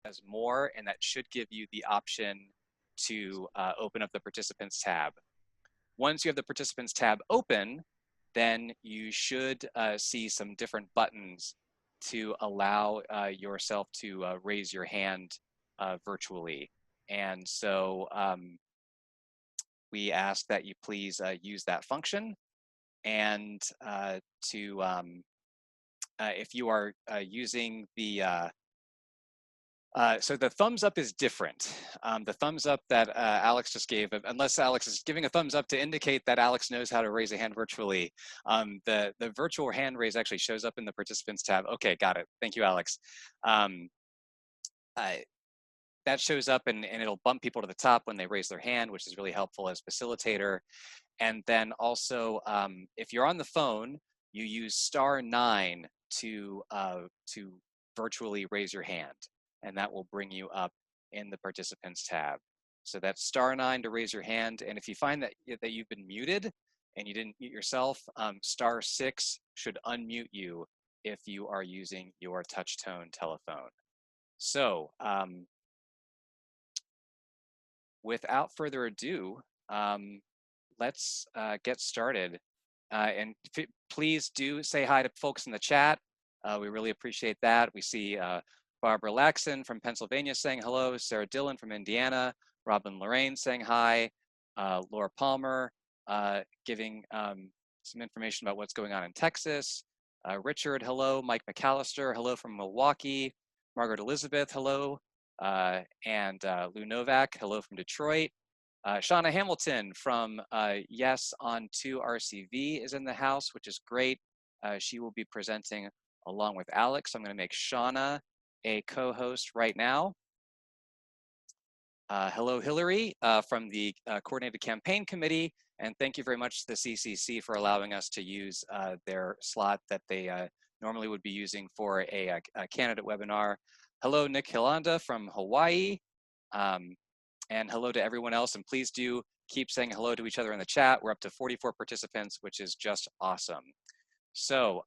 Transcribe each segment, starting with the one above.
as more, and that should give you the option to open up the participants tab. Once you have the participants tab open, then you should see some different buttons to allow yourself to raise your hand virtually. And so we ask that you please use that function, and if you are using the so the thumbs up is different. The thumbs up that Alex just gave, unless Alex is giving a thumbs up to indicate that Alex knows how to raise a hand virtually, the virtual hand raise actually shows up in the participants tab. Okay, got it. Thank you, Alex. That shows up and it'll bump people to the top when they raise their hand, which is really helpful as facilitator. And then also, if you're on the phone, you use *9 to virtually raise your hand, and that will bring you up in the participants tab. So that's *9 to raise your hand. And if you find that you've been muted and you didn't mute yourself, *6 should unmute you if you are using your touch tone telephone. So without further ado, let's get started. And please do say hi to folks in the chat. We really appreciate that. We see Barbara Laxon from Pennsylvania saying hello, Sarah Dillon from Indiana, Robin Lorraine saying hi, Laura Palmer giving some information about what's going on in Texas, Richard, hello, Mike McAllister, hello from Milwaukee, Margaret Elizabeth, hello, and Lou Novak, hello from Detroit. Shauna Hamilton from Yes on 2 RCV is in the house, which is great. She will be presenting along with Alex. I'm going to make Shauna a co-host right now. Hello, Hillary from the Coordinated Campaign Committee, and thank you very much to the CCC for allowing us to use their slot that they normally would be using for a candidate webinar. Hello, Nick Hilanda from Hawaii, and hello to everyone else, and please do keep saying hello to each other in the chat. We're up to 44 participants, which is just awesome. So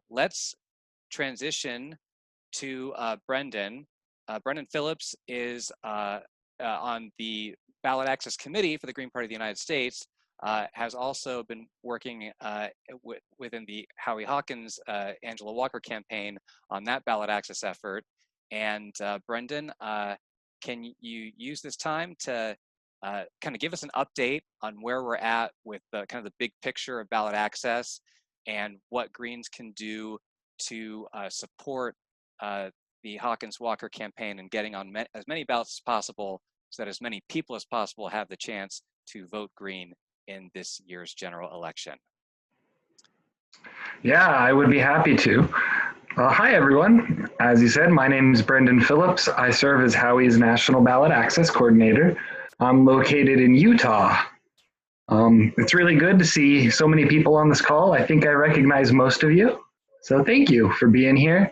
let's transition to Brendan. Brendan Phillips is on the Ballot Access Committee for the Green Party of the United States, has also been working within the Howie Hawkins, Angela Walker campaign on that ballot access effort. And Brendan, can you use this time to kind of give us an update on where we're at with the kind of the big picture of ballot access and what Greens can do to support the Hawkins-Walker campaign and getting on as many ballots as possible so that as many people as possible have the chance to vote Green in this year's general election? Yeah, I would be happy to. Hi, everyone. As you said, my name is Brendan Phillips. I serve as Howie's National Ballot Access Coordinator. I'm located in Utah. It's really good to see so many people on this call. I think I recognize most of you. So thank you for being here.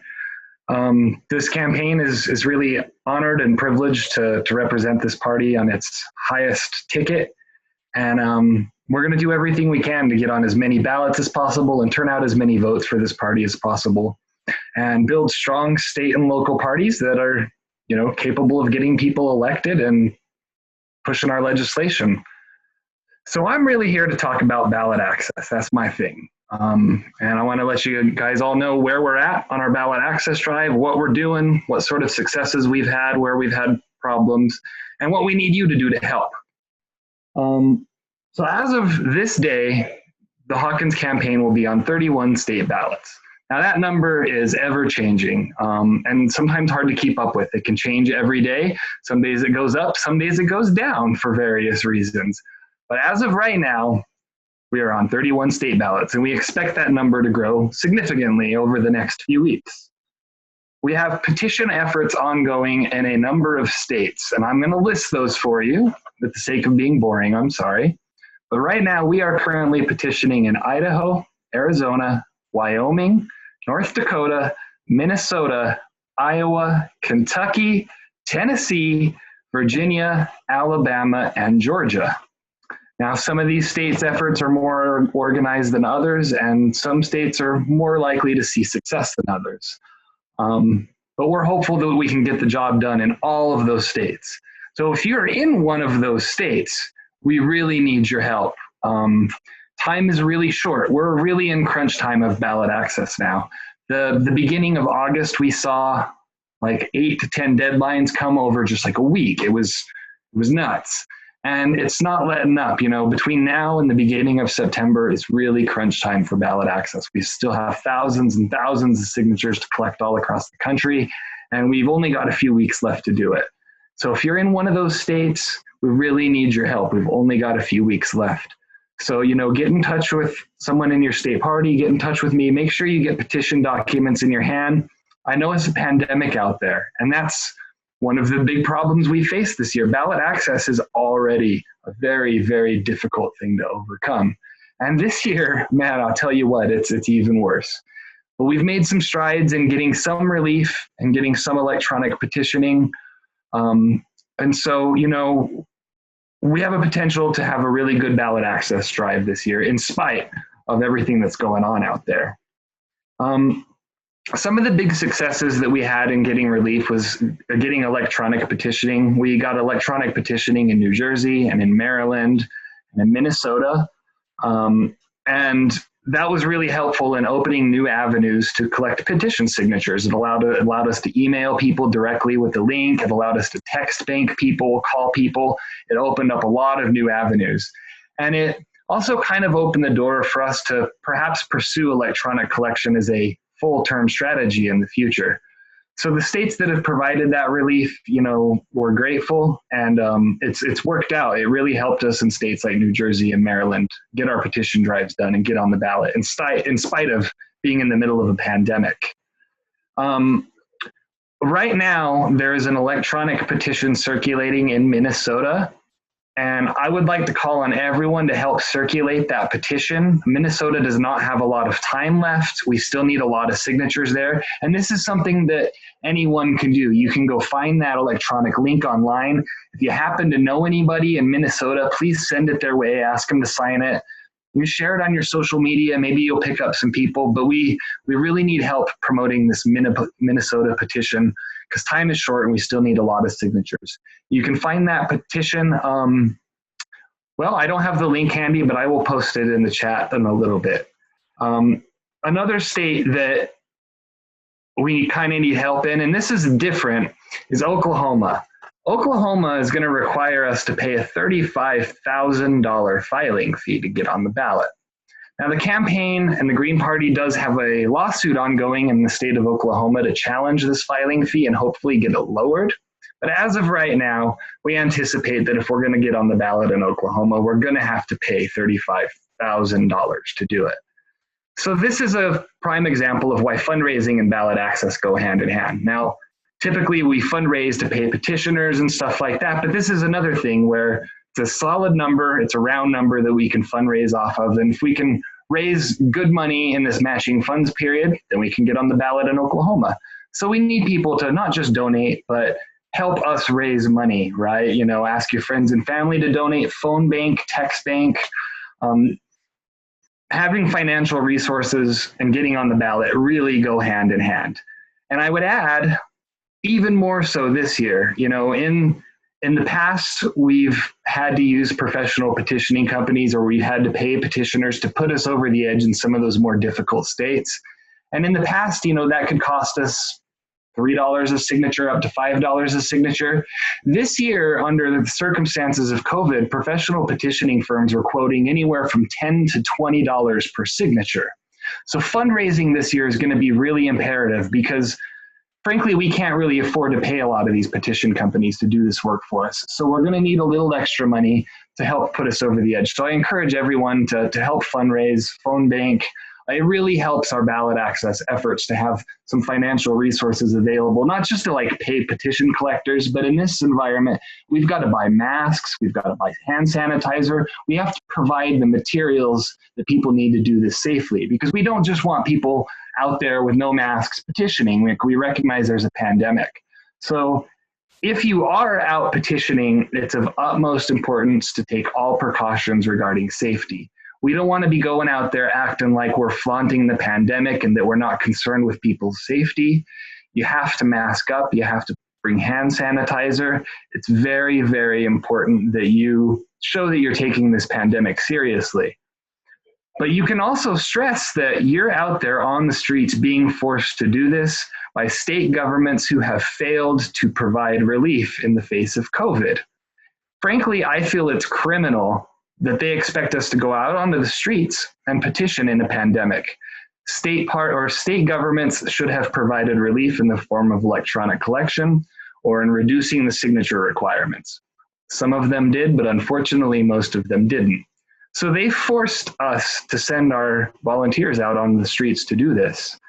This campaign is really honored and privileged to represent this party on its highest ticket. And we're going to do everything we can to get on as many ballots as possible and turn out as many votes for this party as possible, and build strong state and local parties that are, capable of getting people elected and pushing our legislation. So I'm really here to talk about ballot access. That's my thing. And I want to let you guys all know where we're at on our ballot access drive, what we're doing, what sort of successes we've had, where we've had problems, and what we need you to do to help. So as of this day, the Hawkins campaign will be on 31 state ballots. Now that number is ever changing and sometimes hard to keep up with. It can change every day. Some days it goes up, some days it goes down for various reasons. But as of right now, we are on 31 state ballots, and we expect that number to grow significantly over the next few weeks. We have petition efforts ongoing in a number of states, and I'm going to list those for you for the sake of being boring, I'm sorry. But right now, we are currently petitioning in Idaho, Arizona, Wyoming, North Dakota, Minnesota, Iowa, Kentucky, Tennessee, Virginia, Alabama, and Georgia. Now, some of these states' efforts are more organized than others, and some states are more likely to see success than others. but we're hopeful that we can get the job done in all of those states. So if you're in one of those states, we really need your help. Time is really short. We're really in crunch time of ballot access now. The beginning of August, we saw like 8 to 10 deadlines come over just like a week. It was nuts. And it's not letting up. You know, between now and the beginning of September is really crunch time for ballot access. We still have thousands and thousands of signatures to collect all across the country, and we've only got a few weeks left to do it. So if you're in one of those states, we really need your help. We've only got a few weeks left. So, you know, get in touch with someone in your state party, get in touch with me, make sure you get petition documents in your hand. I know it's a pandemic out there, and that's one of the big problems we face this year. Ballot access is already a very, very difficult thing to overcome. And this year, man, I'll tell you what, it's even worse. But we've made some strides in getting some relief and getting some electronic petitioning. And so, you know, we have a potential to have a really good ballot access drive this year in spite of everything that's going on out there. Some of the big successes that we had in getting relief was getting electronic petitioning. We got electronic petitioning in New Jersey and in Maryland and in Minnesota. And that was really helpful in opening new avenues to collect petition signatures. It allowed us to email people directly with the link. It allowed us to text bank people, call people. It opened up a lot of new avenues. And it also kind of opened the door for us to perhaps pursue electronic collection as a full-term strategy in the future. So the states that have provided that relief, you know, we're grateful, and it's worked out. It really helped us in states like New Jersey and Maryland get our petition drives done and get on the ballot in spite of being in the middle of a pandemic. Right now, there is an electronic petition circulating in Minnesota, and I would like to call on everyone to help circulate that petition. Minnesota does not have a lot of time left. We still need a lot of signatures there. And this is something that anyone can do. You can go find that electronic link online. If you happen to know anybody in Minnesota, please send it their way, ask them to sign it. You share it on your social media, maybe you'll pick up some people, but we really need help promoting this Minnesota petition because time is short and we still need a lot of signatures. You can find that petition, well, I don't have the link handy, but I will post it in the chat in a little bit. Another state that we kind of need help in, and this is different, is Oklahoma. Oklahoma is going to require us to pay a $35,000 filing fee to get on the ballot. Now, the campaign and the Green Party does have a lawsuit ongoing in the state of Oklahoma to challenge this filing fee and hopefully get it lowered. But as of right now, we anticipate that if we're going to get on the ballot in Oklahoma, we're going to have to pay $35,000 to do it. So this is a prime example of why fundraising and ballot access go hand in hand. Now, typically we fundraise to pay petitioners and stuff like that, but this is another thing where it's a solid number, it's a round number that we can fundraise off of, and if we can raise good money in this matching funds period, then we can get on the ballot in Oklahoma. So we need people to not just donate, but help us raise money, right? You know, ask your friends and family to donate, phone bank, text bank. Having financial resources and getting on the ballot really go hand in hand. And I would add, even more so this year, you know, in the past, we've had to use professional petitioning companies, or we've had to pay petitioners to put us over the edge in some of those more difficult states. And in the past, you know, that could cost us $3 a signature up to $5 a signature. This year, under the circumstances of COVID, professional petitioning firms were quoting anywhere from $10 to $20 per signature. So fundraising this year is going to be really imperative because frankly, we can't really afford to pay a lot of these petition companies to do this work for us. So we're going to need a little extra money to help put us over the edge. So I encourage everyone to help fundraise, phone bank. It really helps our ballot access efforts to have some financial resources available, not just to like pay petition collectors, but in this environment, we've got to buy masks, we've got to buy hand sanitizer. We have to provide the materials that people need to do this safely, because we don't just want people out there with no masks petitioning. We recognize there's a pandemic. So if you are out petitioning, it's of utmost importance to take all precautions regarding safety. We don't want to be going out there acting like we're flaunting the pandemic and that we're not concerned with people's safety. You have to mask up. You have to bring hand sanitizer. It's very, very important that you show that you're taking this pandemic seriously. But you can also stress that you're out there on the streets being forced to do this by state governments who have failed to provide relief in the face of COVID. Frankly, I feel it's criminal that they expect us to go out onto the streets and petition in a pandemic. State governments should have provided relief in the form of electronic collection or in reducing the signature requirements. Some of them did, but unfortunately, most of them didn't. So they forced us to send our volunteers out on the streets to do this.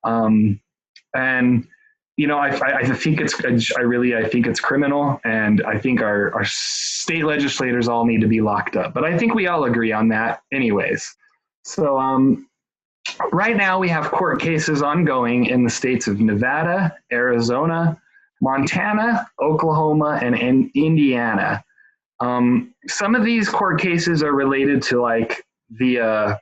And you know, I think it's criminal, and I think our state legislators all need to be locked up. But I think we all agree on that, anyways. So right now we have court cases ongoing in the states of Nevada, Arizona, Montana, Oklahoma, and Indiana. Some of these court cases are related to like the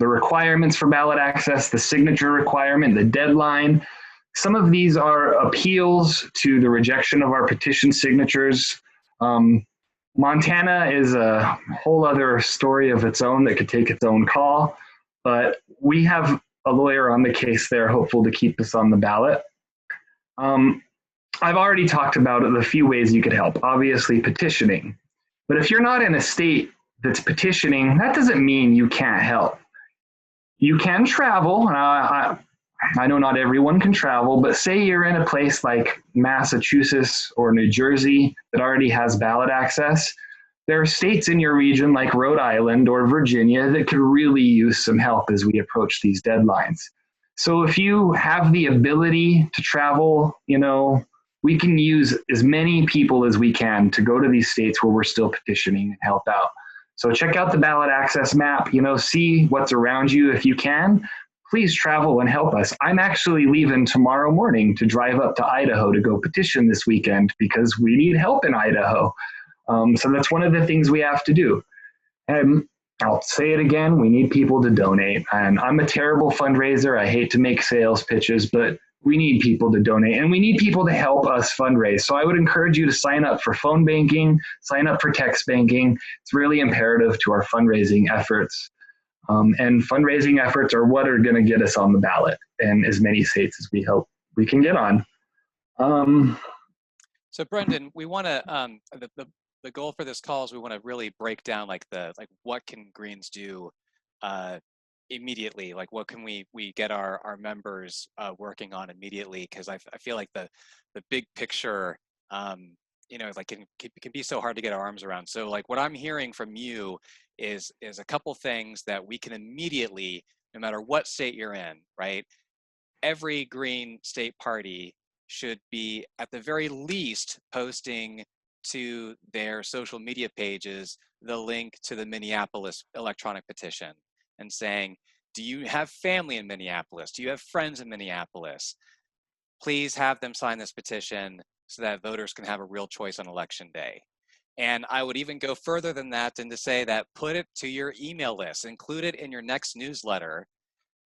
requirements for ballot access, the signature requirement, the deadline. Some of these are appeals to the rejection of our petition signatures. Montana is a whole other story of its own that could take its own call, but we have a lawyer on the case there, hopeful to keep this on the ballot. I've already talked about the few ways you could help, obviously petitioning. But if you're not in a state that's petitioning, that doesn't mean you can't help. You can travel. I know not everyone can travel, but say you're in a place like Massachusetts or New Jersey that already has ballot access. There are states in your region like Rhode Island or Virginia that could really use some help as we approach these deadlines. So if you have the ability to travel, you know, we can use as many people as we can to go to these states where we're still petitioning and help out. So check out the ballot access map, you know, see what's around you if you can. Please travel and help us. I'm actually leaving tomorrow morning to drive up to Idaho to go petition this weekend because we need help in Idaho. So that's one of the things we have to do. And I'll say it again, we need people to donate. And I'm a terrible fundraiser. I hate to make sales pitches, but we need people to donate and we need people to help us fundraise. So I would encourage you to sign up for phone banking, sign up for text banking. It's really imperative to our fundraising efforts. And fundraising efforts are what are going to get us on the ballot in as many states as we hope we can get on. So Brendan, we want to, the goal for this call is we want to really break down like what can Greens do immediately, like what can we get our members working on immediately, because I feel like the big picture you know, like can be so hard to get our arms around. So like what I'm hearing from you is a couple things that we can immediately, no matter what state you're in, right? Every Green state party should be at the very least posting to their social media pages the link to the Minneapolis electronic petition and saying, do you have family in Minneapolis? Do you have friends in Minneapolis? Please have them sign this petition so that voters can have a real choice on election day. And I would even go further than that and to say that put it to your email list, include it in your next newsletter,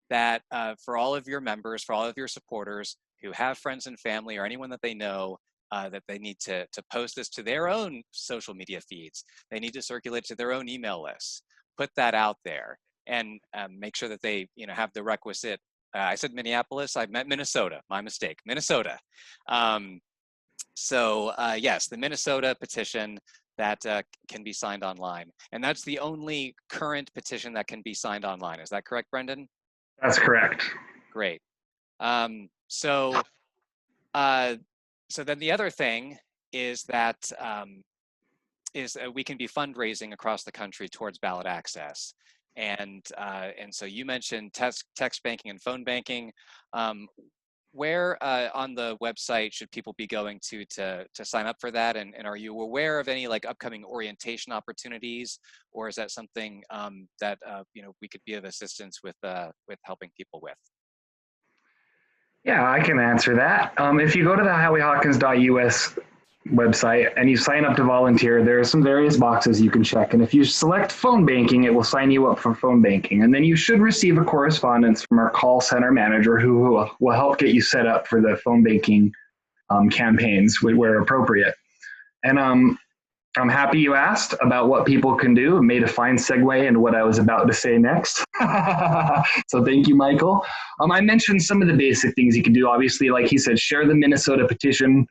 that for all of your members, for all of your supporters who have friends and family or anyone that they know, that they need to post this to their own social media feeds. They need to circulate to their own email lists. Put that out there and make sure that they, you know, have the requisite. I said Minneapolis, I meant Minnesota, my mistake, Minnesota. So yes, the Minnesota petition that can be signed online. And that's the only current petition that can be signed online. Is that correct, Brendan? That's correct. Great. So then the other thing is that we can be fundraising across the country towards ballot access. And so you mentioned text banking and phone banking. Where on the website should people be going to sign up for that? And are you aware of any like upcoming orientation opportunities, or is that something that you know, we could be of assistance with helping people with? Yeah, I can answer that. If you go to the howiehawkins.us website and you sign up to volunteer, there are some various boxes you can check. And if you select phone banking, it will sign you up for phone banking. And then you should receive a correspondence from our call center manager who will help get you set up for the phone banking campaigns where appropriate. And I'm happy you asked about what people can do. It made a fine segue into what I was about to say next. So thank you, Michael. I mentioned some of the basic things you can do. Obviously, like he said, share the Minnesota petition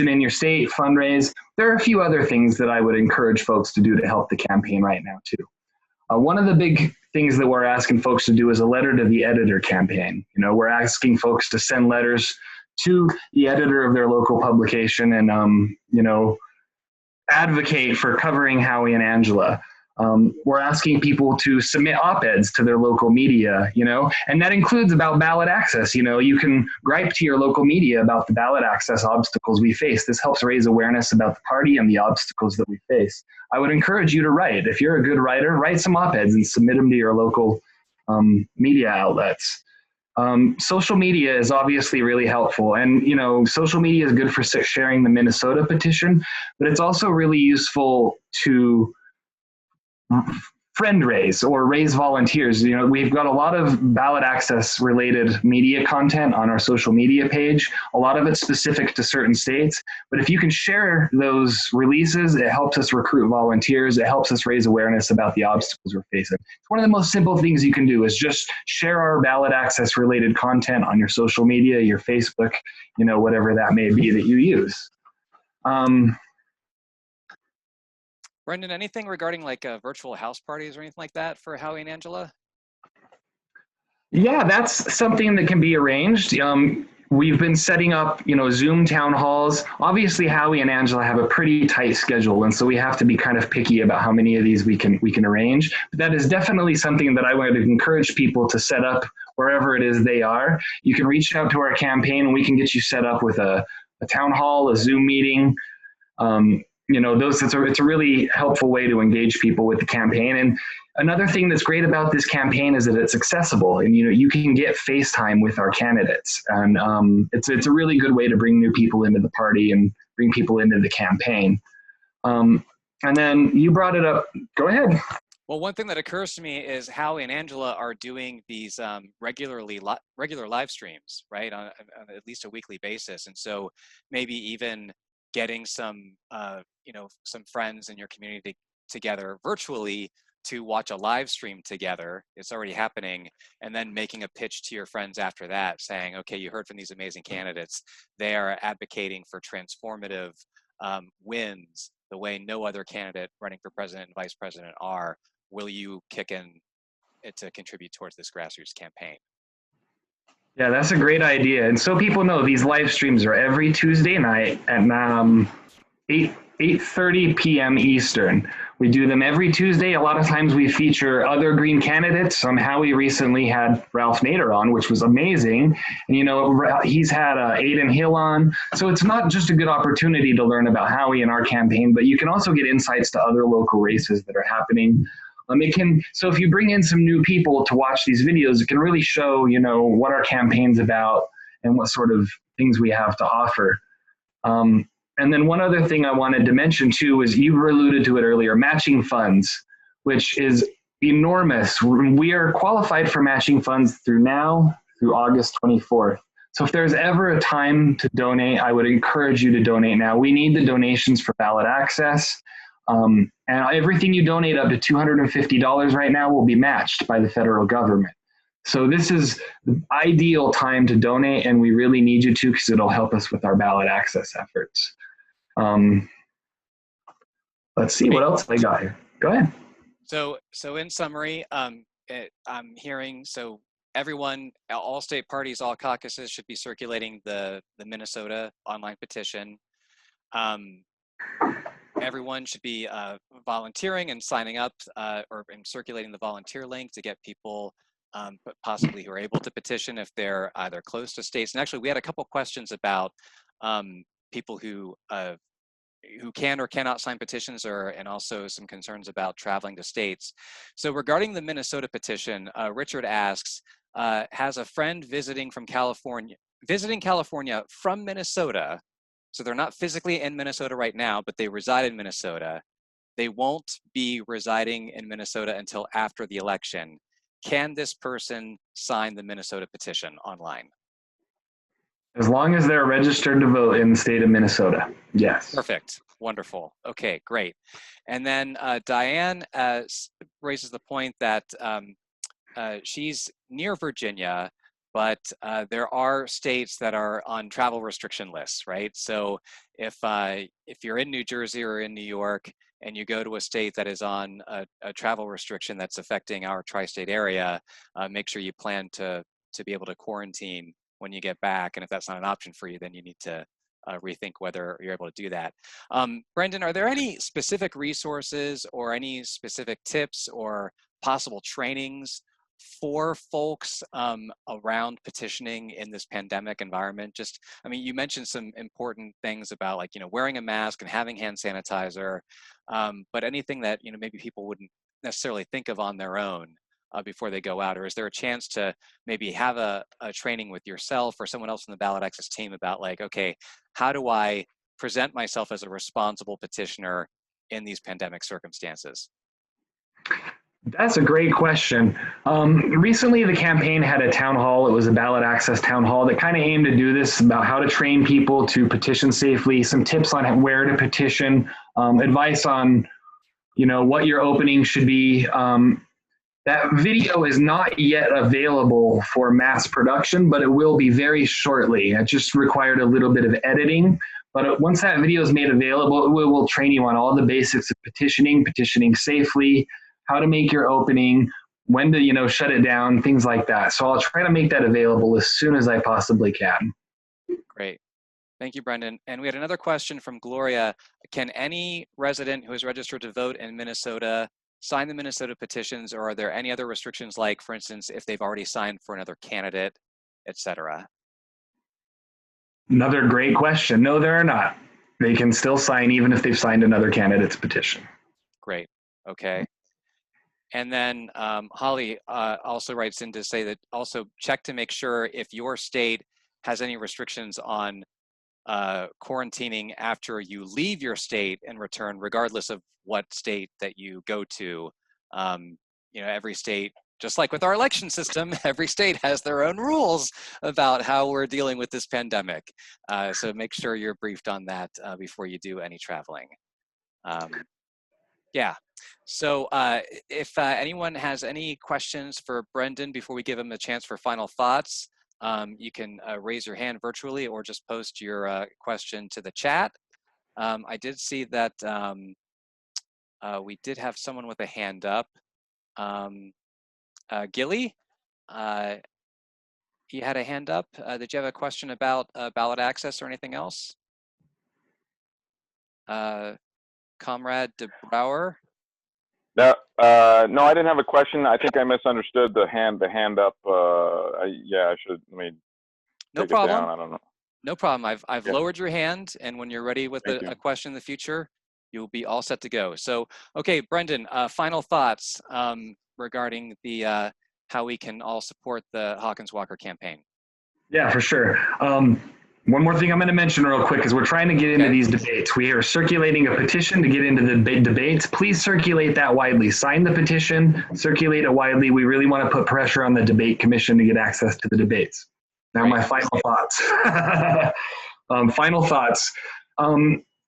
in your state, fundraise. There are a few other things that I would encourage folks to do to help the campaign right now too. One of the big things that we're asking folks to do is a letter to the editor campaign. You know, we're asking folks to send letters to the editor of their local publication and, you know, advocate for covering Howie and Angela. We're asking people to submit op-eds to their local media, you know, and that includes about ballot access. You know, you can gripe to your local media about the ballot access obstacles we face. This helps raise awareness about the party and the obstacles that we face. I would encourage you to write. If you're a good writer, write some op-eds and submit them to your local media outlets. Social media is obviously really helpful, and you know, social media is good for sharing the Minnesota petition, but it's also really useful to friend raise or raise volunteers. You know, we've got a lot of ballot access related media content on our social media page. A lot of it's specific to certain states, but if you can share those releases, it helps us recruit volunteers. It helps us raise awareness about the obstacles we're facing. It's one of the most simple things you can do is just share our ballot access related content on your social media, your Facebook, you know, whatever that may be that you use. Brendan, anything regarding like virtual house parties or anything like that for Howie and Angela? Yeah, that's something that can be arranged. We've been setting up, you know, Zoom town halls. Obviously, Howie and Angela have a pretty tight schedule, and so we have to be kind of picky about how many of these we can arrange. But that is definitely something that I would encourage people to set up wherever it is they are. You can reach out to our campaign, and we can get you set up with a town hall, a Zoom meeting. You know, it's a really helpful way to engage people with the campaign. And another thing that's great about this campaign is that it's accessible, and you know, you can get FaceTime with our candidates, and it's a really good way to bring new people into the party and bring people into the campaign. And then you brought it up. Go ahead. Well, one thing that occurs to me is Howie and Angela are doing these regular live streams, right, on at least a weekly basis, and so maybe even getting some you know, some friends in your community together virtually to watch a live stream together. It's already happening, and then making a pitch to your friends after that, saying, okay, you heard from these amazing candidates. They are advocating for transformative wins the way no other candidate running for president and vice president are. Will you kick in to contribute towards this grassroots campaign? Yeah, that's a great idea. And so people know, these live streams are every Tuesday night at 8:30 p.m. Eastern. We do them every Tuesday. A lot of times we feature other Green candidates. Howie recently had Ralph Nader on, which was amazing. And, you know, he's had Aiden Hill on. So it's not just a good opportunity to learn about Howie and our campaign, but you can also get insights to other local races that are happening. So if you bring in some new people to watch these videos, it can really show, you know, what our campaign's about and what sort of things we have to offer. And then one other thing I wanted to mention too is, you alluded to it earlier, matching funds, which is enormous. We are qualified for matching funds through August 24th. So if there's ever a time to donate, I would encourage you to donate now. We need the donations for ballot access. And everything you donate up to $250 right now will be matched by the federal government. So this is the ideal time to donate, and we really need you to, because it'll help us with our ballot access efforts. Let's see what else I got here. Go ahead. So in summary, I'm hearing, so everyone, all state parties, all caucuses should be circulating the Minnesota online petition. Everyone should be volunteering and signing up and circulating the volunteer link to get people possibly who are able to petition if they're either close to states. And actually, we had a couple questions about people who can or cannot sign petitions, and also some concerns about traveling to states. So regarding the Minnesota petition, Richard asks, has a friend visiting California from Minnesota So they're not physically in Minnesota right now, but they reside in Minnesota. They won't be residing in Minnesota until after the election. Can this person sign the Minnesota petition online? As long as they're registered to vote in the state of Minnesota, yes. Perfect. Wonderful. Okay, great. And then Diane raises the point that she's near Virginia, but there are states that are on travel restriction lists, right? So if you're in New Jersey or in New York and you go to a state that is on a travel restriction that's affecting our tri-state area, make sure you plan to be able to quarantine when you get back. And if that's not an option for you, then you need to rethink whether you're able to do that. Brendan, are there any specific resources or any specific tips or possible trainings for folks around petitioning in this pandemic environment? Just, I mean, you mentioned some important things about, like, wearing a mask and having hand sanitizer, but anything that, maybe people wouldn't necessarily think of on their own before they go out? Or is there a chance to maybe have a training with yourself or someone else in the Ballot Access team about, like, okay, how do I present myself as a responsible petitioner in these pandemic circumstances? That's a great question. Recently, the campaign had a town hall. It was a Ballot Access town hall that kind of aimed to do this, about how to train people to petition safely, some tips on where to petition, advice on, what your opening should be. That video is not yet available for mass production, but it will be very shortly. It just required a little bit of editing. But once that video is made available, it will train you on all the basics of petitioning safely, how to make your opening, when to, shut it down, things like that. So I'll try to make that available as soon as I possibly can. Great. Thank you, Brendan. And we had another question from Gloria. Can any resident who is registered to vote in Minnesota sign the Minnesota petitions, or are there any other restrictions, like, for instance, if they've already signed for another candidate, etc.? Another great question. No, there are not. They can still sign even if they've signed another candidate's petition. Great. Okay. And then Holly also writes in to say that also check to make sure if your state has any restrictions on quarantining after you leave your state and return, regardless of what state that you go to. Every state, just like with our election system, every state has their own rules about how we're dealing with this pandemic. So make sure you're briefed on that before you do any traveling. Yeah. So if anyone has any questions for Brendan before we give him a chance for final thoughts, you can raise your hand virtually or just post your question to the chat. I did see that we did have someone with a hand up. Gilly, you had a hand up. Did you have a question about ballot access or anything else? Comrade DeBrouwer? No, no, I didn't have a question. I think I misunderstood the hand up. Yeah, I should. No problem. I don't know. No problem. I've lowered your hand, and when you're ready with a question in the future, you'll be all set to go. So, okay, Brendan, final thoughts regarding the how we can all support the Hawkins Walker campaign. Yeah, for sure. One more thing I'm going to mention real quick is we're trying to get into these debates. We are circulating a petition to get into the debates. Please circulate that widely. Sign the petition, circulate it widely. We really want to put pressure on the debate commission to get access to the debates. Now, my final thoughts. Final thoughts.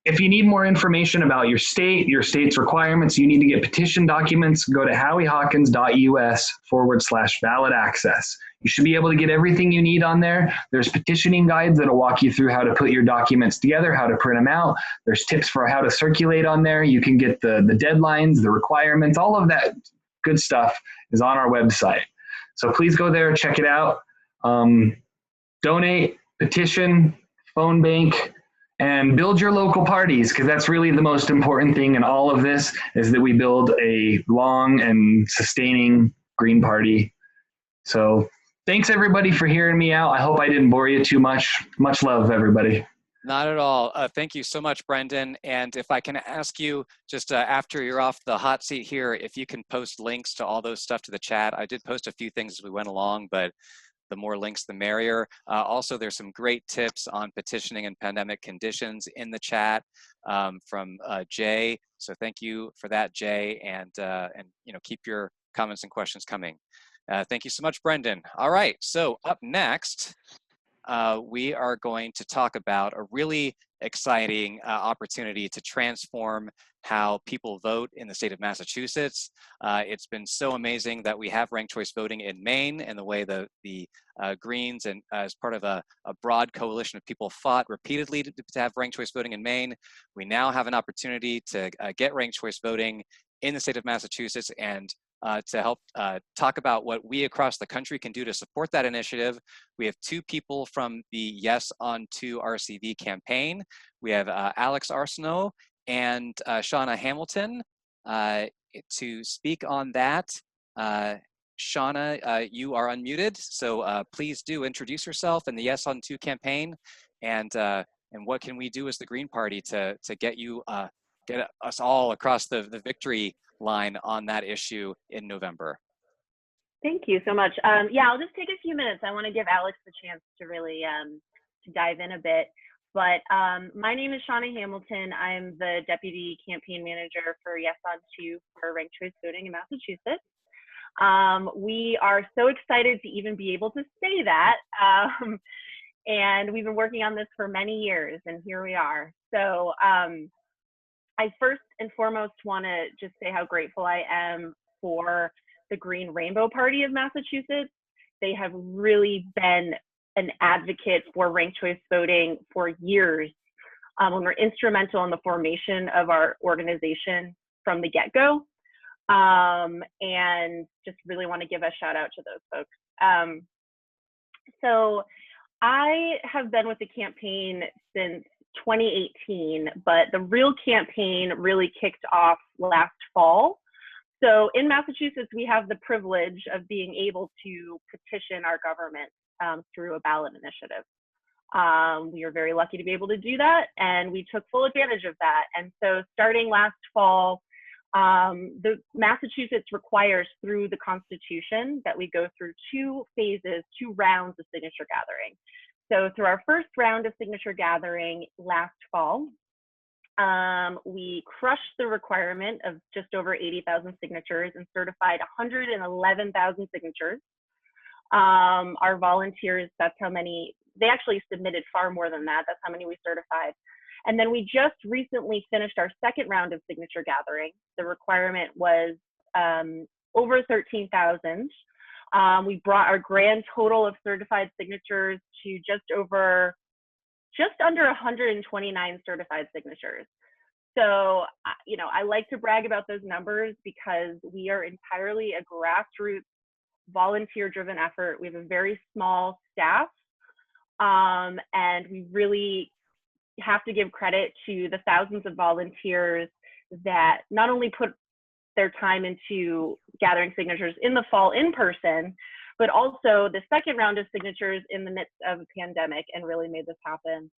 If you need more information about your state's requirements, you need to get petition documents, go to howiehawkins.us/ballot access. You should be able to get everything you need on there. There's petitioning guides that'll walk you through how to put your documents together, how to print them out. There's tips for how to circulate on there. You can get the deadlines, the requirements, all of that good stuff is on our website. So please go there, check it out. Donate, petition, phone bank, and build your local parties, because that's really the most important thing in all of this, is that we build a long and sustaining Green Party. So thanks everybody for hearing me out. I hope I didn't bore you too much. Much love, everybody. Not at all. Thank you so much, Brendan. And if I can ask you, just after you're off the hot seat here, if you can post links to all those stuff to the chat. I did post a few things as we went along, but the more links, the merrier. Also, there's some great tips on petitioning and pandemic conditions in the chat from Jay. So thank you for that, Jay, and keep your comments and questions coming. Thank you so much, Brendan. All right, so up next, we are going to talk about a really exciting opportunity to transform how people vote in the state of Massachusetts. It's been so amazing that we have ranked choice voting in Maine, and the way the Greens and as part of a broad coalition of people fought repeatedly to have ranked choice voting in Maine. We now have an opportunity to get ranked choice voting in the state of Massachusetts, and to help talk about what we across the country can do to support that initiative. We have two people from the Yes on 2 RCV campaign. We have Alex Arsenault and Shauna Hamilton to speak on that. Shauna, you are unmuted, so please do introduce yourself and the Yes on 2 campaign, and what can we do as the Green Party to get you get us all across the victory line on that issue in November. Thank you so much. Yeah, I'll just take a few minutes. I want to give Alex the chance to really to dive in a bit. But my name is Shauna Hamilton. I'm the Deputy Campaign Manager for Yes on 2 for ranked choice voting in Massachusetts. We are so excited to even be able to say that. And we've been working on this for many years, and here we are. So I first and foremost want to just say how grateful I am for the Green Rainbow Party of Massachusetts. They have really been an advocate for ranked choice voting for years, and were instrumental in the formation of our organization from the get-go. And just really want to give a shout out to those folks. So I have been with the campaign since 2018, but the real campaign really kicked off last fall. So in Massachusetts, we have the privilege of being able to petition our government through a ballot initiative. We are very lucky to be able to do that, and we took full advantage of that. And so starting last fall, the Massachusetts requires through the Constitution that we go through 2 phases, 2 rounds of signature gathering. So through our first round of signature gathering last fall, we crushed the requirement of just over 80,000 signatures and certified 111,000 signatures. Our volunteers, that's how many, they actually submitted far more than that. That's how many we certified. And then we just recently finished our second round of signature gathering. The requirement was over 13,000. We brought our grand total of certified signatures to just under 129 certified signatures. So, I like to brag about those numbers because we are entirely a grassroots, volunteer-driven effort. We have a very small staff, and we really have to give credit to the thousands of volunteers that not only put their time into gathering signatures in the fall in person, but also the second round of signatures in the midst of a pandemic, and really made this happen.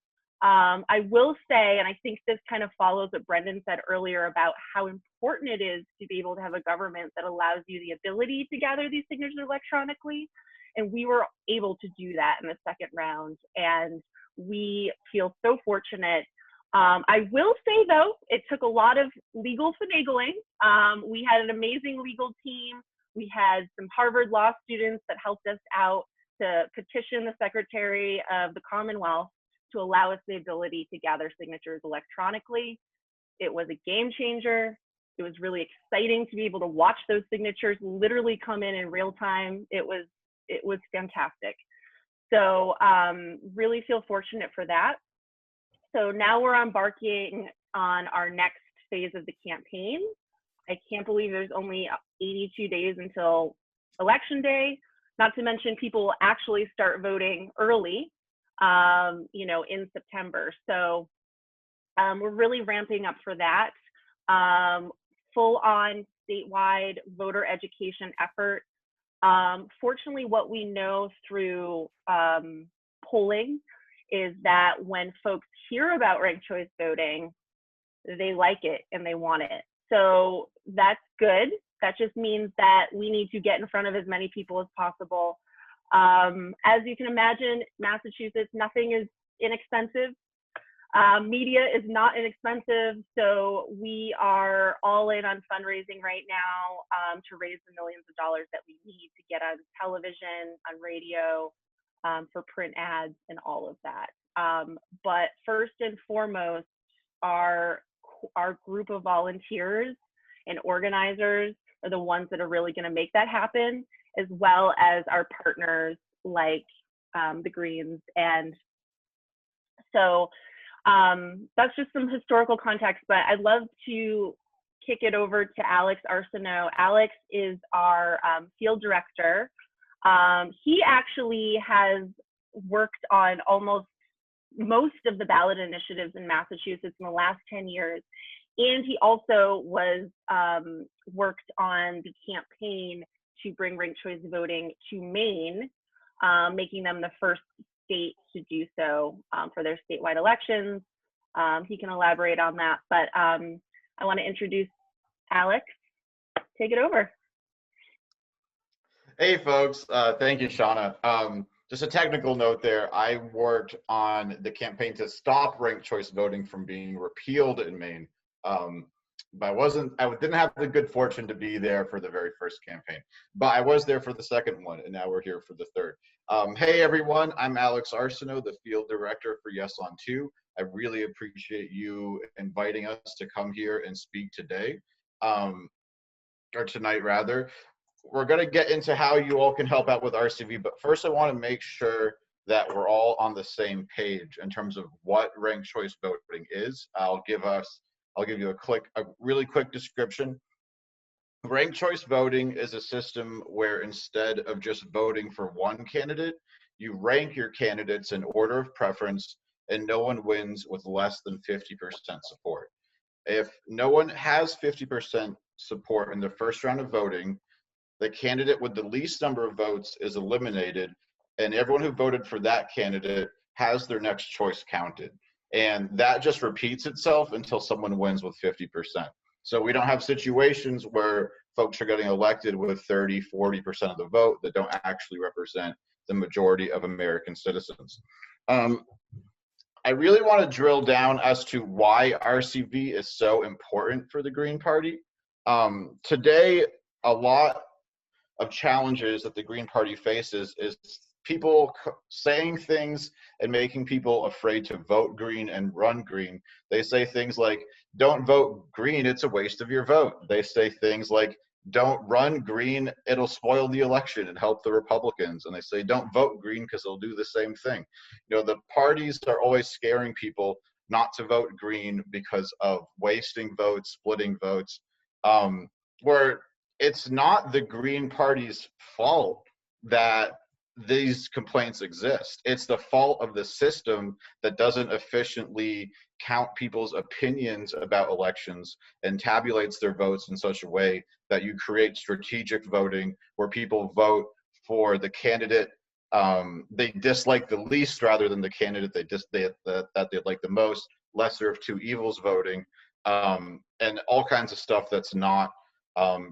I will say, and I think this kind of follows what Brendan said earlier about how important it is to be able to have a government that allows you the ability to gather these signatures electronically. And we were able to do that in the second round, and we feel so fortunate. I will say, though, it took a lot of legal finagling. We had an amazing legal team. We had some Harvard law students that helped us out to petition the Secretary of the Commonwealth to allow us the ability to gather signatures electronically. It was a game changer. It was really exciting to be able to watch those signatures literally come in real time. It was fantastic. So really feel fortunate for that. So now we're embarking on our next phase of the campaign. I can't believe there's only 82 days until Election Day, not to mention people will actually start voting early, in September. So we're really ramping up for that. Full on statewide voter education effort. Fortunately, what we know through polling is that when folks hear about ranked choice voting, they like it and they want it. So that's good. That just means that we need to get in front of as many people as possible. As you can imagine, Massachusetts, nothing is inexpensive. Media is not inexpensive, so we are all in on fundraising right now to raise the millions of dollars that we need to get on television, on radio, for print ads and all of that. But first and foremost, our group of volunteers and organizers are the ones that are really going to make that happen, as well as our partners like the Greens. And so that's just some historical context, but I'd love to kick it over to Alex Arsenault. Alex is our field director. He actually has worked on almost most of the ballot initiatives in Massachusetts in the last 10 years. And he also was worked on the campaign to bring ranked choice voting to Maine, making them the first state to do so for their statewide elections. He can elaborate on that, but I want to introduce Alex. Take it over. Hey folks, thank you, Shauna. Just a technical note there. I worked on the campaign to stop ranked choice voting from being repealed in Maine. But I didn't have the good fortune to be there for the very first campaign, but I was there for the second one, and now we're here for the third. Hey everyone, I'm Alex Arsenault, the field director for Yes on 2. I really appreciate you inviting us to come here and speak today, or tonight rather. We're going to get into how you all can help out with RCV, but first I want to make sure that we're all on the same page in terms of what ranked choice voting is. I'll give you a really quick description. Ranked choice voting is a system where instead of just voting for one candidate, you rank your candidates in order of preference, and no one wins with less than 50% support. If no one has 50% support in the first round of voting, the candidate with the least number of votes is eliminated, and everyone who voted for that candidate has their next choice counted. And that just repeats itself until someone wins with 50%. So we don't have situations where folks are getting elected with 30, 40% of the vote that don't actually represent the majority of American citizens. I really want to drill down as to why RCV is so important for the Green Party. Today, a lot of challenges that the Green Party faces is people saying things and making people afraid to vote green and run green. They say things like, don't vote green, it's a waste of your vote. They say things like, don't run green, it'll spoil the election and help the Republicans. And they say, don't vote green because they'll do the same thing. You know, the parties are always scaring people not to vote green because of wasting votes, splitting votes, where it's not the Green Party's fault that these complaints exist. It's the fault of the system that doesn't efficiently count people's opinions about elections and tabulates their votes in such a way that you create strategic voting where people vote for the candidate they dislike the least rather than the candidate that they like the most, lesser of two evils voting, and all kinds of stuff that's not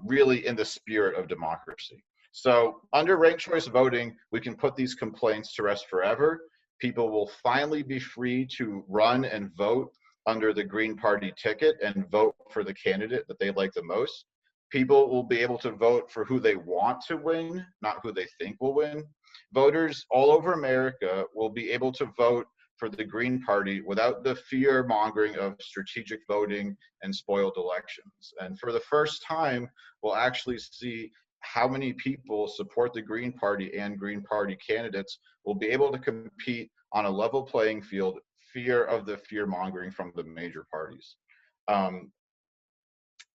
really in the spirit of democracy. So under ranked choice voting, we can put these complaints to rest forever. People will finally be free to run and vote under the Green Party ticket and vote for the candidate that they like the most. People will be able to vote for who they want to win, not who they think will win. Voters all over America will be able to vote for the Green Party without the fear-mongering of strategic voting and spoiled elections. And for the first time, we'll actually see how many people support the Green Party and Green Party candidates will be able to compete on a level playing field, fear of the fear-mongering from the major parties.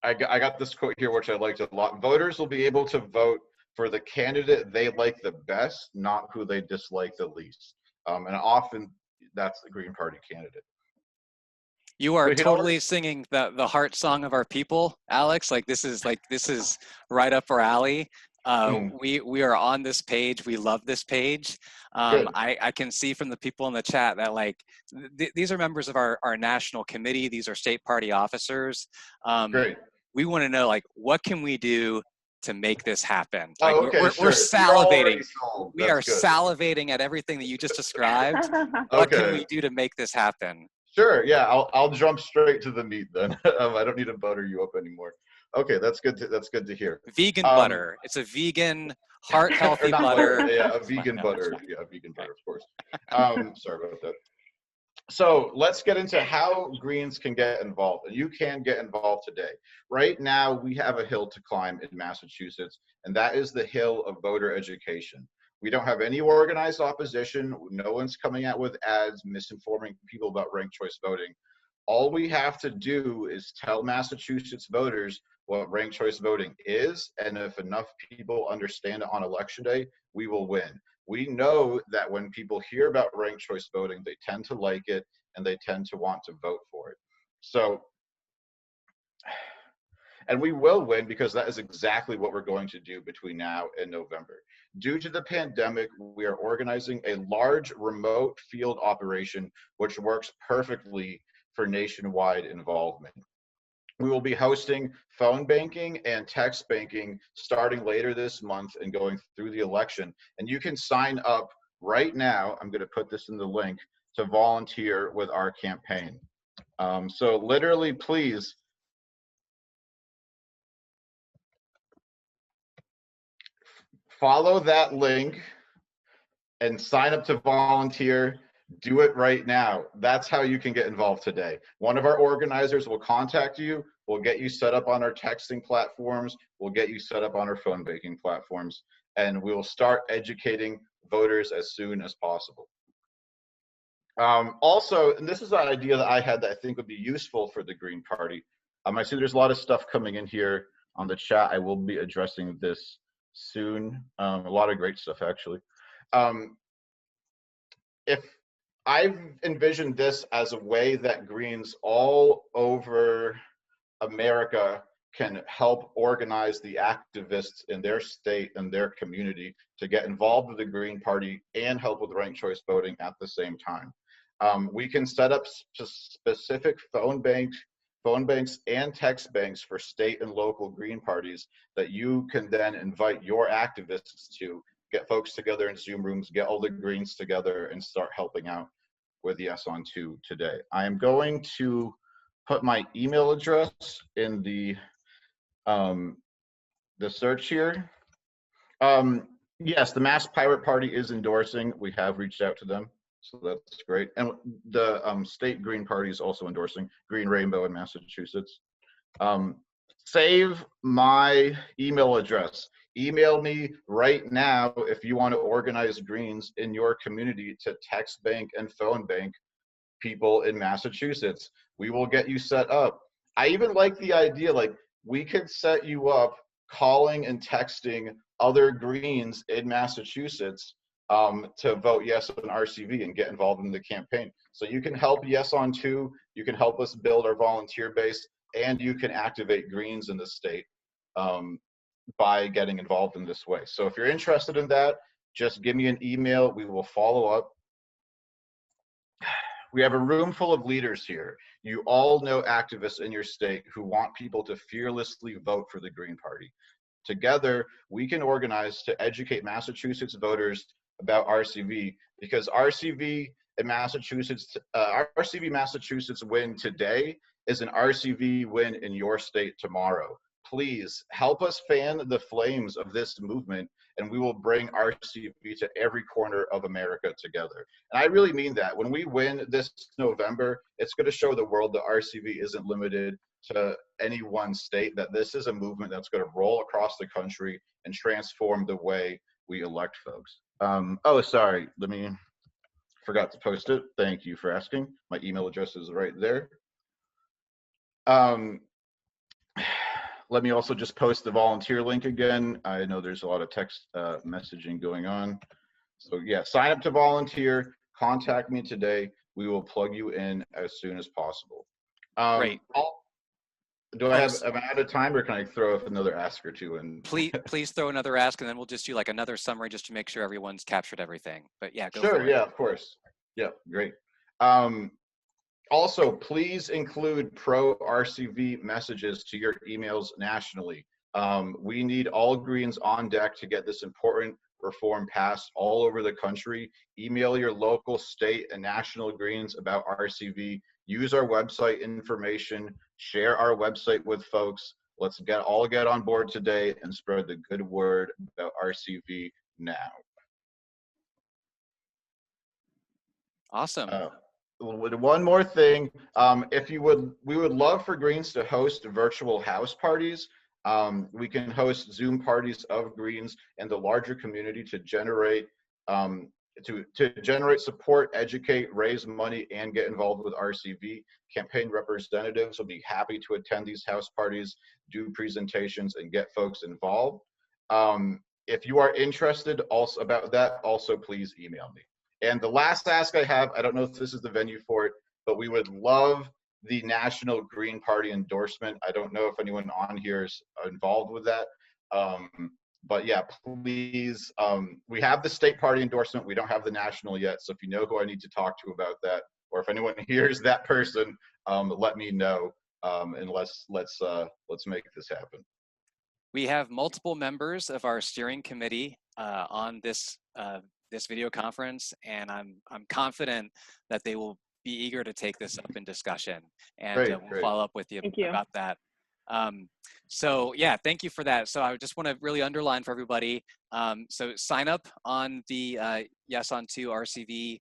I got this quote here, which I liked a lot. Voters will be able to vote for the candidate they like the best, not who they dislike the least. And often that's the Green Party candidate. You are totally singing the heart song of our people, Alex. This is right up our alley. We are on this page. We love this page. I can see from the people in the chat that these are members of our national committee. These are state party officers. Great. We want to know what can we do to make this happen. Oh, Like okay, we're sure. You're already salivating. sold. We are That's good. salivating at everything that you just described. What Okay. can we do to make this happen? Sure. Yeah, I'll jump straight to the meat then. I don't need to butter you up anymore. Okay, that's good to hear. Vegan butter. It's a vegan, heart Or healthy not butter. yeah, a vegan butter. Yeah, a vegan butter, of course. Sorry about that. So let's get into how Greens can get involved. And you can get involved today. Right now, we have a hill to climb in Massachusetts, and that is the hill of voter education. We don't have any organized opposition. No one's coming out with ads misinforming people about ranked choice voting. All we have to do is tell Massachusetts voters what ranked choice voting is, and if enough people understand it on election day, we will win. We know that when people hear about ranked choice voting, they tend to like it and they tend to want to vote for it. So, and we will win because that is exactly what we're going to do between now and November. Due to the pandemic, we are organizing a large remote field operation, which works perfectly for nationwide involvement. We will be hosting phone banking and text banking starting later this month and going through the election. And you can sign up right now. I'm going to put this in the link to volunteer with our campaign. So literally, please follow that link and sign up to volunteer. Do it right now. That's how you can get involved today. One of our organizers will contact you. We'll get you set up on our texting platforms. We'll get you set up on our phone banking platforms. And we will start educating voters as soon as possible. Also, and this is an idea that I had that I think would be useful for the Green Party. I see there's a lot of stuff coming in here on the chat. I will be addressing this soon. A lot of great stuff, actually. If I've envisioned this as a way that Greens all over America can help organize the activists in their state and their community to get involved with the Green Party and help with ranked choice voting at the same time. We can set up specific phone banks and text banks for state and local Green parties that you can then invite your activists to, get folks together in Zoom rooms, get all the Greens together and start helping out with Yes on 2 today. I am going to put my email address in the search here. Yes, the Mass Pirate Party is endorsing. We have reached out to them, so that's great. And the state Green Party is also endorsing, Green Rainbow in Massachusetts. Save my email address. Email me right now if you want to organize Greens in your community to text bank and phone bank people in Massachusetts. We will get you set up. I even like the idea, like we could set you up calling and texting other Greens in Massachusetts to vote yes on RCV and get involved in the campaign. So you can help Yes on 2, you can help us build our volunteer base, and you can activate Greens in the state by getting involved in this way. So if you're interested in that, just give me an email. We will follow up. We have a room full of leaders here. You all know activists in your state who want people to fearlessly vote for the Green Party. Together, we can organize to educate Massachusetts voters about RCV, because RCV in Massachusetts, RCV Massachusetts win today is an RCV win in your state tomorrow. Please help us fan the flames of this movement, and we will bring RCV to every corner of America together. And I really mean that. When we win this November, it's going to show the world that RCV isn't limited to any one state, that this is a movement that's going to roll across the country and transform the way we elect folks. Oh, sorry, forgot to post it. Thank you for asking. My email address is right there. Let me also just post the volunteer link again. I know there's a lot of text messaging going on. So yeah, sign up to volunteer, contact me today. We will plug you in as soon as possible. Great. Am I out of time, or can I throw up another ask or two? And please throw another ask, and then we'll just do like another summary just to make sure everyone's captured everything. But yeah, go for it. Yeah, of course. Yeah, great. Also, please include pro-RCV messages to your emails nationally. We need all Greens on deck to get this important reform passed all over the country. Email your local, state, and national Greens about RCV. Use our website information. Share our website with folks. Let's all get on board today and spread the good word about RCV now. Awesome. One more thing, we would love for Greens to host virtual house parties. We can host Zoom parties of Greens and the larger community to generate generate support, educate, raise money, and get involved with RCV. Campaign representatives will be happy to attend these house parties, do presentations, and get folks involved. If you are interested also about that, also please email me. And the last ask I have, I don't know if this is the venue for it, but we would love the National Green Party endorsement. I don't know if anyone on here is involved with that. But yeah, please, we have the state party endorsement. We don't have the national yet. So if you know who I need to talk to about that, or if anyone hears that person, let me know. And let's make this happen. We have multiple members of our steering committee on this this video conference, and I'm confident that they will be eager to take this up in discussion, and we'll follow up with you about that. So yeah, thank you for that. So I just want to really underline for everybody. So sign up on the Yes on 2 RCV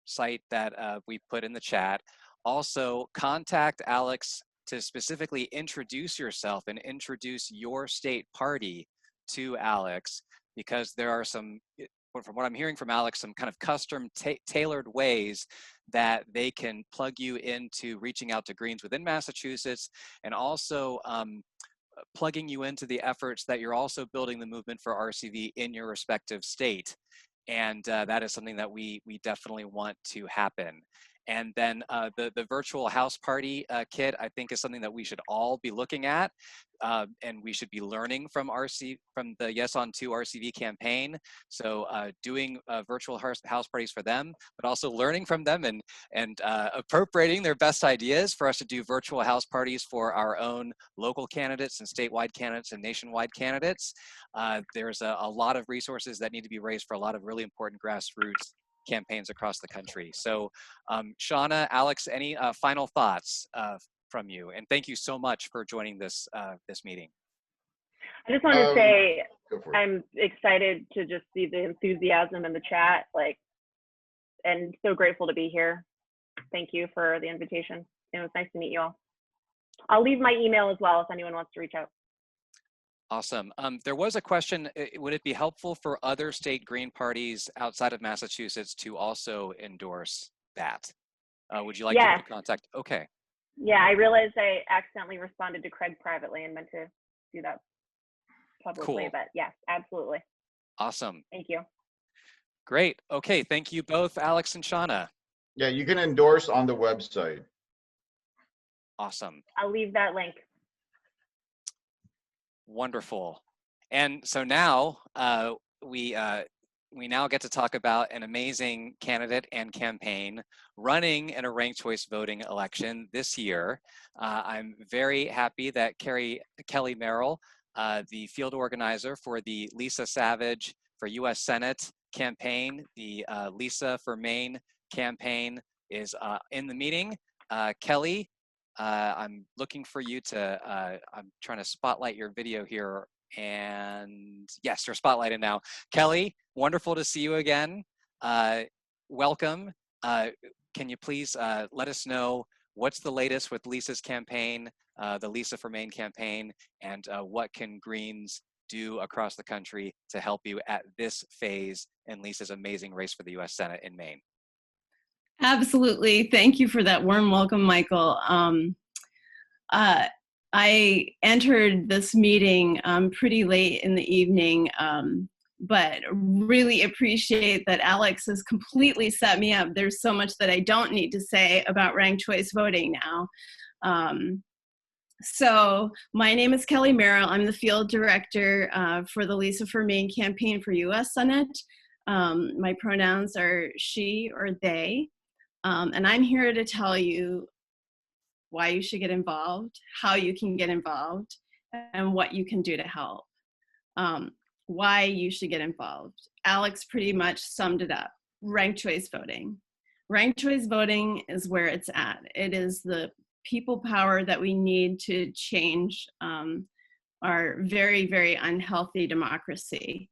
site that we put in the chat. Also, contact Alex to specifically introduce yourself and introduce your state party to Alex, because there are some, from what I'm hearing from Alex, some kind of custom tailored ways that they can plug you into reaching out to Greens within Massachusetts, and also plugging you into the efforts that you're also building the movement for RCV in your respective state. And that is something that we definitely want to happen. And then the virtual house party kit, I think, is something that we should all be looking at, and we should be learning from the Yes on 2 RCV campaign. So doing virtual house parties for them, but also learning from them and appropriating their best ideas for us to do virtual house parties for our own local candidates and statewide candidates and nationwide candidates. There's a lot of resources that need to be raised for a lot of really important grassroots campaigns across the country. So Shauna, Alex, any final thoughts from you? And thank you so much for joining this this meeting. I just want to say I'm excited to just see the enthusiasm in the chat, and so grateful to be here. Thank you for the invitation. It was nice to meet you all. I'll leave my email as well if anyone wants to reach out. Awesome. There was a question, would it be helpful for other state Green parties outside of Massachusetts to also endorse that? Would you like to contact? Okay. Yeah, I realized I accidentally responded to Craig privately and meant to do that publicly, but yes, absolutely. Awesome. Thank you. Great. Okay, thank you both, Alex and Shauna. Yeah, you can endorse on the website. Awesome. I'll leave that link. Wonderful. And so now we now get to talk about an amazing candidate and campaign running in a ranked choice voting election this year. I'm very happy that Kelly Merrill, the field organizer for the Lisa Savage for U.S. Senate campaign, the Lisa for Maine campaign, is in the meeting. Kelly, I'm looking for you to, I'm trying to spotlight your video here, and yes, you're spotlighted now. Kelly, wonderful to see you again. Welcome. Can you please let us know what's the latest with Lisa's campaign, the Lisa for Maine campaign, and what can Greens do across the country to help you at this phase in Lisa's amazing race for the U.S. Senate in Maine? Absolutely. Thank you for that warm welcome, Michael. I entered this meeting pretty late in the evening, but really appreciate that Alex has completely set me up. There's so much that I don't need to say about ranked choice voting now. So my name is Kelly Merrill. I'm the field director for the Lisa for Maine campaign for U.S. Senate. My pronouns are she or they. And I'm here to tell you why you should get involved, how you can get involved, and what you can do to help. Why you should get involved. Alex pretty much summed it up. Ranked choice voting. Ranked choice voting is where it's at. It is the people power that we need to change our very, very unhealthy democracy.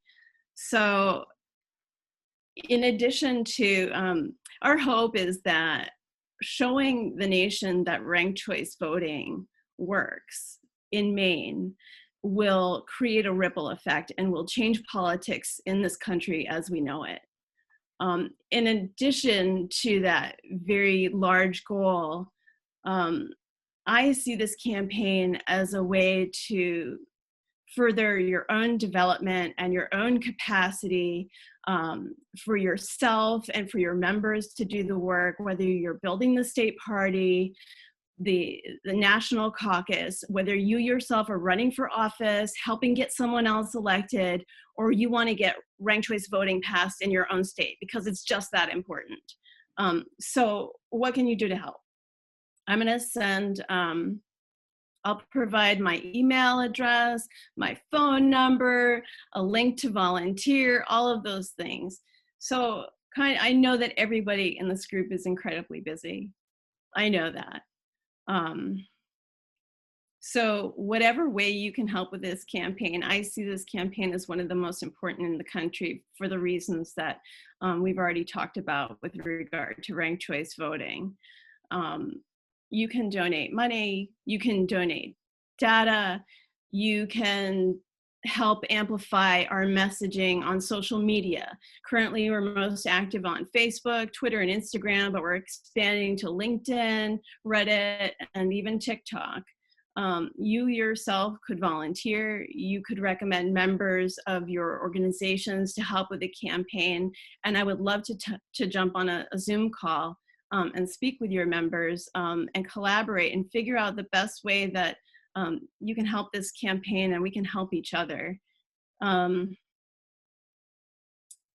So in addition to, our hope is that showing the nation that ranked choice voting works in Maine will create a ripple effect and will change politics in this country as we know it. In addition to that very large goal, I see this campaign as a way to further your own development and your own capacity for yourself and for your members to do the work, whether you're building the state party, the national caucus, whether you yourself are running for office, helping get someone else elected, or you want to get ranked choice voting passed in your own state, because it's just that important. So what can you do to help? I'm going to send, I'll provide my email address, my phone number, a link to volunteer, all of those things. So I know that everybody in this group is incredibly busy. I know that. So whatever way you can help with this campaign, I see this campaign as one of the most important in the country for the reasons that we've already talked about with regard to ranked choice voting. You can donate money, you can donate data, you can help amplify our messaging on social media. Currently, we're most active on Facebook, Twitter, and Instagram, but we're expanding to LinkedIn, Reddit, and even TikTok. You yourself could volunteer. You could recommend members of your organizations to help with the campaign. And I would love to jump on a Zoom call and speak with your members and collaborate and figure out the best way that you can help this campaign and we can help each other.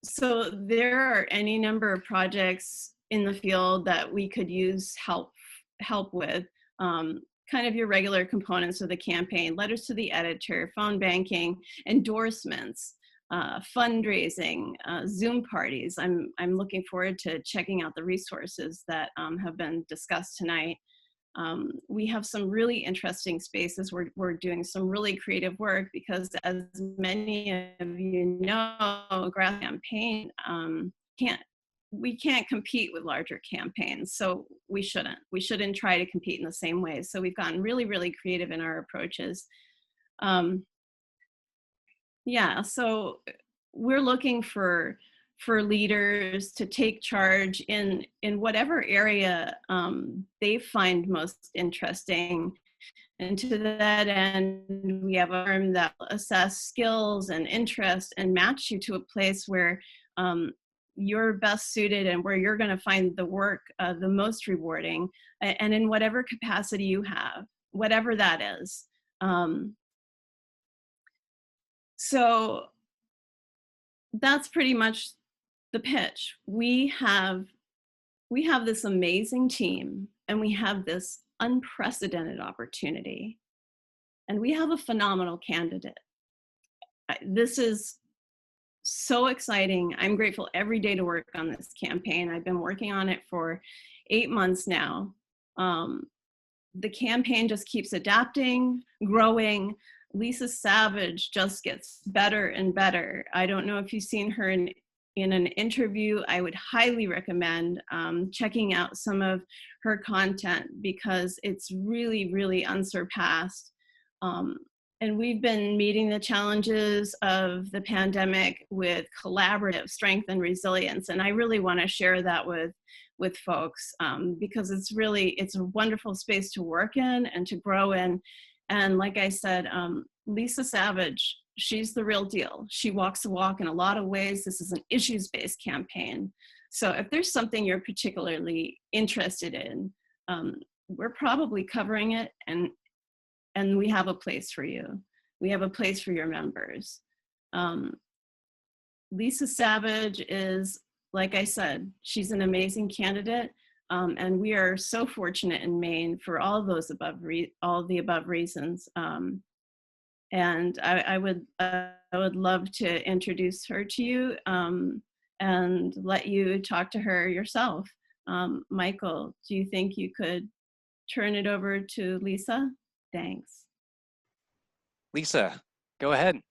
So there are any number of projects in the field that we could use help with. Kind of your regular components of the campaign: letters to the editor, phone banking, endorsements, fundraising, Zoom parties. I'm looking forward to checking out the resources that have been discussed tonight. We have some really interesting spaces. We're doing some really creative work because, as many of you know, grass campaign we can't compete with larger campaigns, so we shouldn't try to compete in the same way. So we've gotten really, really creative in our approaches. Yeah, so we're looking for leaders to take charge in whatever area they find most interesting. And to that end, we have a firm that will assess skills and interest and match you to a place where you're best suited and where you're going to find the work the most rewarding, and in whatever capacity you have, whatever that is. So that's pretty much the pitch. We have this amazing team, and we have this unprecedented opportunity, and we have a phenomenal candidate. This is so exciting. I'm grateful every day to work on this campaign. I've been working on it for 8 months now. The campaign just keeps adapting, growing. Lisa Savage just gets better and better. I don't know if you've seen her in an interview. I would highly recommend checking out some of her content because it's really, really unsurpassed. And we've been meeting the challenges of the pandemic with collaborative strength and resilience. And I really want to share that with folks because it's a wonderful space to work in and to grow in. And like I said, Lisa Savage, she's the real deal. She walks the walk in a lot of ways. This is an issues-based campaign. So if there's something you're particularly interested in, we're probably covering it, and we have a place for you. We have a place for your members. Lisa Savage is, like I said, she's an amazing candidate. And we are so fortunate in Maine for all the above reasons. And I would love to introduce her to you and let you talk to her yourself. Michael, do you think you could turn it over to Lisa? Thanks. Lisa, go ahead.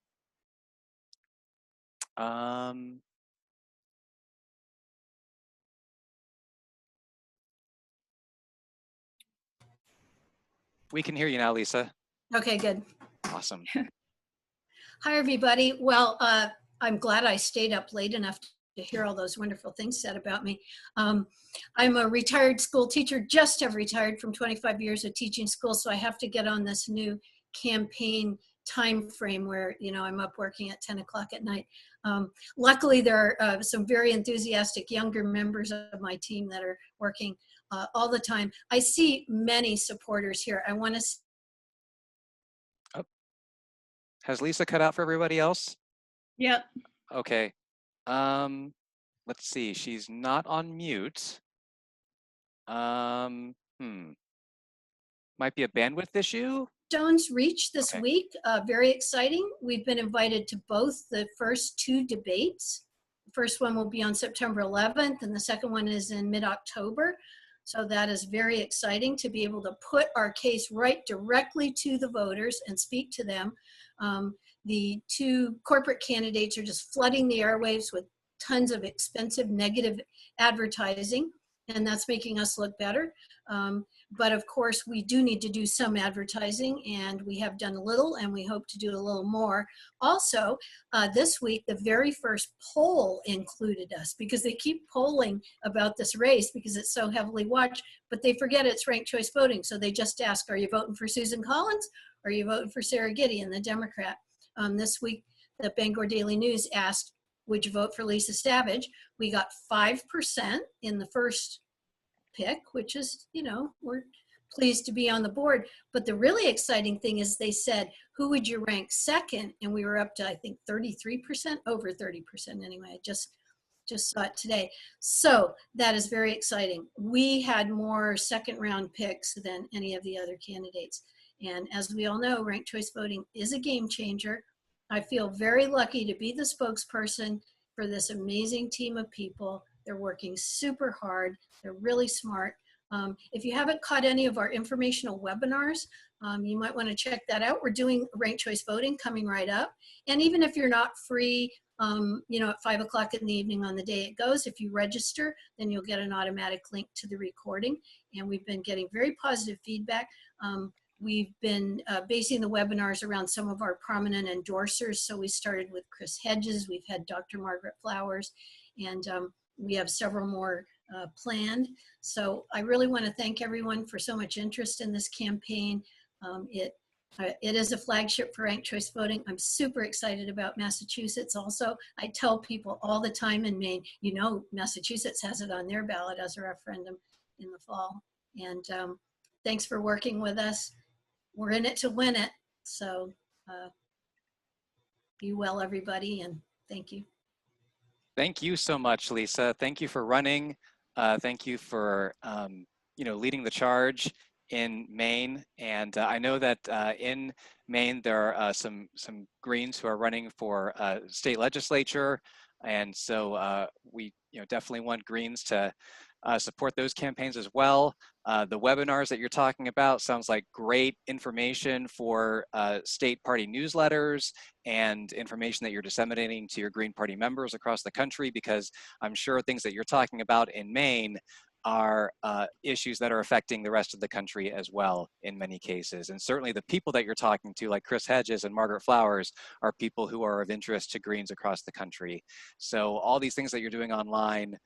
We can hear you now, Lisa. Okay, good. Awesome. Hi, everybody. Well, I'm glad I stayed up late enough to hear all those wonderful things said about me. I'm a retired school teacher, just have retired from 25 years of teaching school, so I have to get on this new campaign time frame where, you know, I'm up working at 10 o'clock at night. Luckily, there are some very enthusiastic younger members of my team that are working all the time. I see many supporters here. I want to Has Lisa cut out for everybody else? Yep. Okay. Let's see. She's not on mute. Might be a bandwidth issue. Stones Reach this Okay. week, very exciting. We've been invited to both the first two debates. The first one will be on September 11th, and the second one is in mid-October. So that is very exciting to be able to put our case right directly to the voters and speak to them. The two corporate candidates are just flooding the airwaves with tons of expensive negative advertising, and that's making us look better. But of course, we do need to do some advertising, and we have done a little, and we hope to do a little more. Also, this week, the very first poll included us, because they keep polling about this race because it's so heavily watched, but they forget it's ranked choice voting. So they just ask, are you voting for Susan Collins, or are you voting for Sarah Gideon, the Democrat? This week, the Bangor Daily News asked, would you vote for Lisa Savage? We got 5% in the first pick, which is, you know, we're pleased to be on the board. But the really exciting thing is they said, who would you rank second? And we were up to, I think, 33%, over 30% anyway. I just saw it today. So that is very exciting. We had more second round picks than any of the other candidates. And as we all know, ranked choice voting is a game changer. I feel very lucky to be the spokesperson for this amazing team of people. They're working super hard. They're really smart. If you haven't caught any of our informational webinars, you might want to check that out. We're doing ranked choice voting coming right up. And even if you're not free, you know, at 5 o'clock in the evening on the day it goes, if you register, then you'll get an automatic link to the recording. And we've been getting very positive feedback. We've been basing the webinars around some of our prominent endorsers. So we started with Chris Hedges. We've had Dr. Margaret Flowers, and we have several more planned. So I really want to thank everyone for so much interest in this campaign. It is a flagship for ranked choice voting. I'm super excited about Massachusetts also. I tell people all the time in Maine, you know, Massachusetts has it on their ballot as a referendum in the fall. And thanks for working with us. We're in it to win it. So be well, everybody, and thank you. Thank you so much, Lisa. Thank you for running. Thank you for you know, leading the charge in Maine. And I know that in Maine there are some Greens who are running for state legislature, and so we, you know, definitely want Greens to support those campaigns as well. The webinars that you're talking about sounds like great information for state party newsletters and information that you're disseminating to your Green Party members across the country, because I'm sure things that you're talking about in Maine are issues that are affecting the rest of the country as well in many cases. And certainly the people that you're talking to, like Chris Hedges and Margaret Flowers, are people who are of interest to Greens across the country. So all these things that you're doing online,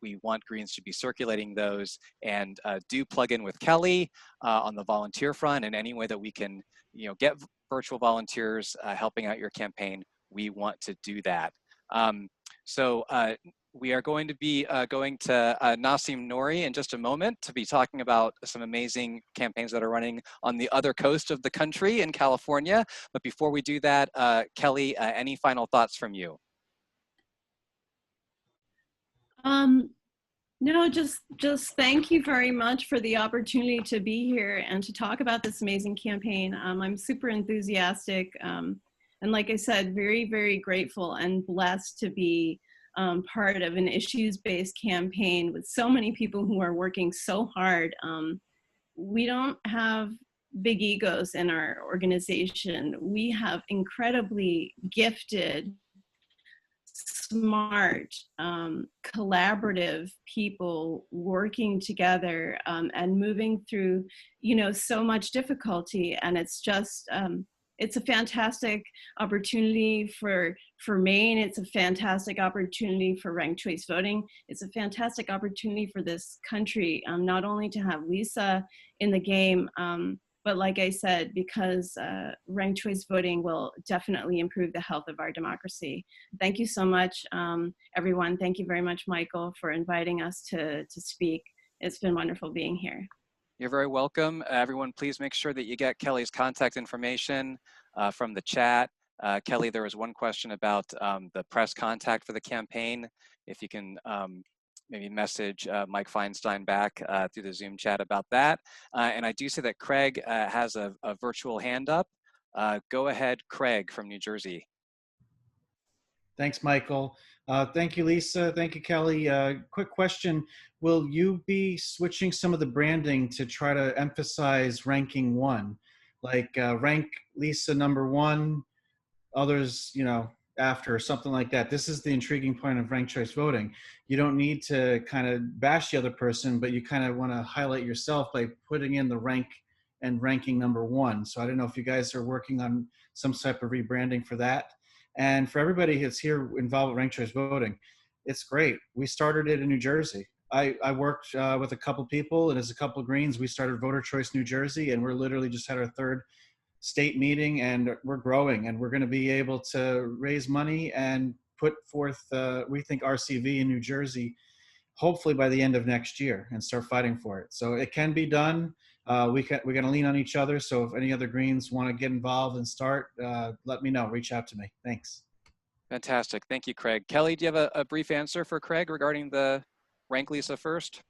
we want Greens to be circulating those, and do plug in with Kelly on the volunteer front in any way that we can, you know, get virtual volunteers helping out your campaign. We want to do that. We are going to be going to Nasim Nouri in just a moment to be talking about some amazing campaigns that are running on the other coast of the country in California. But before we do that, Kelly, any final thoughts from you? No, just thank you very much for the opportunity to be here and to talk about this amazing campaign. I'm super enthusiastic. And like I said, very, very grateful and blessed to be part of an issues-based campaign with so many people who are working so hard. We don't have big egos in our organization. We have incredibly gifted, smart, collaborative people working together and moving through, so much difficulty. And it's just, it's a fantastic opportunity for Maine. It's a fantastic opportunity for ranked choice voting. It's a fantastic opportunity for this country, not only to have Lisa in the game, but like I said, because ranked choice voting will definitely improve the health of our democracy. Thank you so much, everyone. Thank you very much, Michael, for inviting us to speak. It's been wonderful being here. You're very welcome. Everyone, please make sure that you get Kelly's contact information from the chat. Kelly, there was one question about the press contact for the campaign. If you can maybe message Mike Feinstein back through the Zoom chat about that. And I do see that Craig has a virtual hand up. Go ahead, Craig from New Jersey. Thanks, Michael. Thank you, Lisa. Thank you, Kelly. Quick question. Will you be switching some of the branding to try to emphasize ranking one? Like rank Lisa #1, others, after, or something like that. This is the intriguing point of ranked choice voting. You don't need to kind of bash the other person, but you kind of want to highlight yourself by putting in the rank and ranking #1. So I don't know if you guys are working on some type of rebranding for that. And for everybody that's here involved with ranked choice voting, it's great. We started it in New Jersey. I worked with a couple people, and as a couple of Greens, we started Voter Choice New Jersey, and we're literally just had our 3rd state meeting, and we're growing, and we're going to be able to raise money and put forth, we think, RCV in New Jersey, hopefully by the end of next year, and start fighting for it. So it can be done. We're going to lean on each other. So if any other Greens want to get involved and start, let me know. Reach out to me. Thanks. Fantastic. Thank you, Craig. Kelly, do you have a brief answer for Craig regarding the rank Lisa first?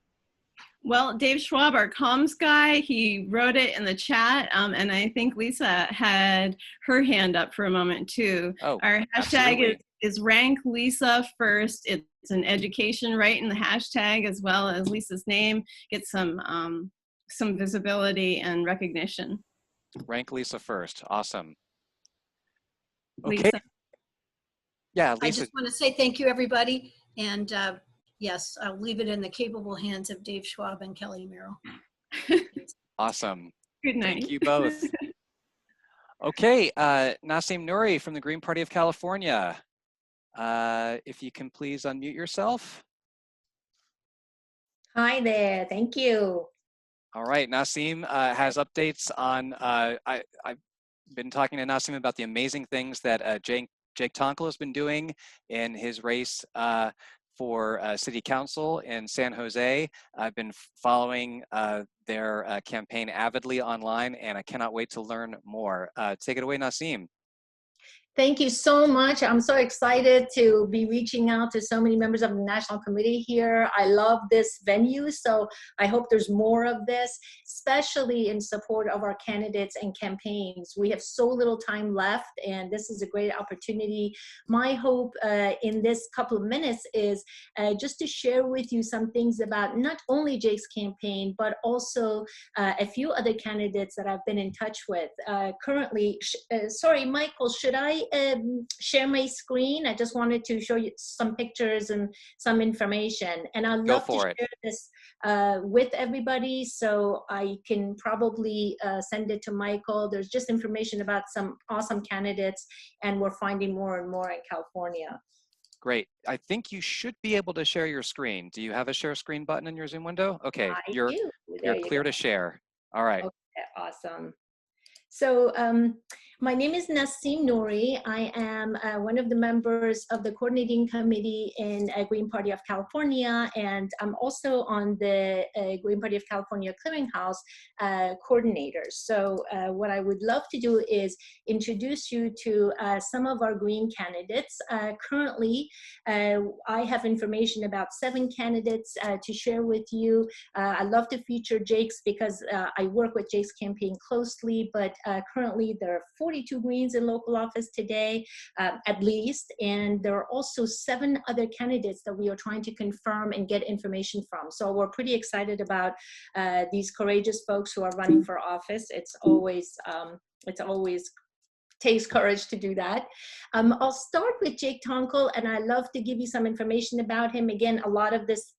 Well, Dave Schwab, our comms guy, he wrote it in the chat, and I think Lisa had her hand up for a moment too. Oh, our hashtag absolutely. is rank Lisa first. It's an education right in the hashtag, as well as Lisa's name. Get some visibility and recognition. Rank Lisa first. Awesome. Okay. Lisa. Yeah, I Lisa. just want to say thank you, everybody. And yes, I'll leave it in the capable hands of Dave Schwab and Kelly Merrill. Awesome. Good night. Thank you both. Okay, Nasim Nouri from the Green Party of California. If you can please unmute yourself. Hi there, thank you. All right, Nasim has updates on, I've been talking to Nasim about the amazing things that Jake Tonkel has been doing in his race for City Council in San Jose. I've been following their campaign avidly online, and I cannot wait to learn more. Take it away, Nasim. Thank you so much. I'm so excited to be reaching out to so many members of the National Committee here. I love this venue, so I hope there's more of this, especially in support of our candidates and campaigns. We have so little time left, and this is a great opportunity. My hope in this couple of minutes is just to share with you some things about not only Jake's campaign, but also a few other candidates that I've been in touch with. Currently, sorry, Michael, should I share my screen? I just wanted to show you some pictures and some information, and I'd love to share this with everybody, so I can probably send it to Michael. There's just information about some awesome candidates, and we're finding more and more in California. Great. I think you should be able to share your screen. Do you have a share screen button in your Zoom window? Okay, you're clear to share. All right. Okay, awesome. So my name is Nasim Nouri. I am one of the members of the coordinating committee in Green Party of California, and I'm also on the Green Party of California Clearinghouse coordinators. So what I would love to do is introduce you to some of our green candidates. Currently, I have information about 7 candidates to share with you. I love to feature Jake's because I work with Jake's campaign closely, but currently there are 42 Greens in local office today, at least, and there are also 7 other candidates that we are trying to confirm and get information from. So we're pretty excited about these courageous folks who are running for office. It's always takes courage to do that. I'll start with Jake Tonkel, and I love to give you some information about him. Again, a lot of this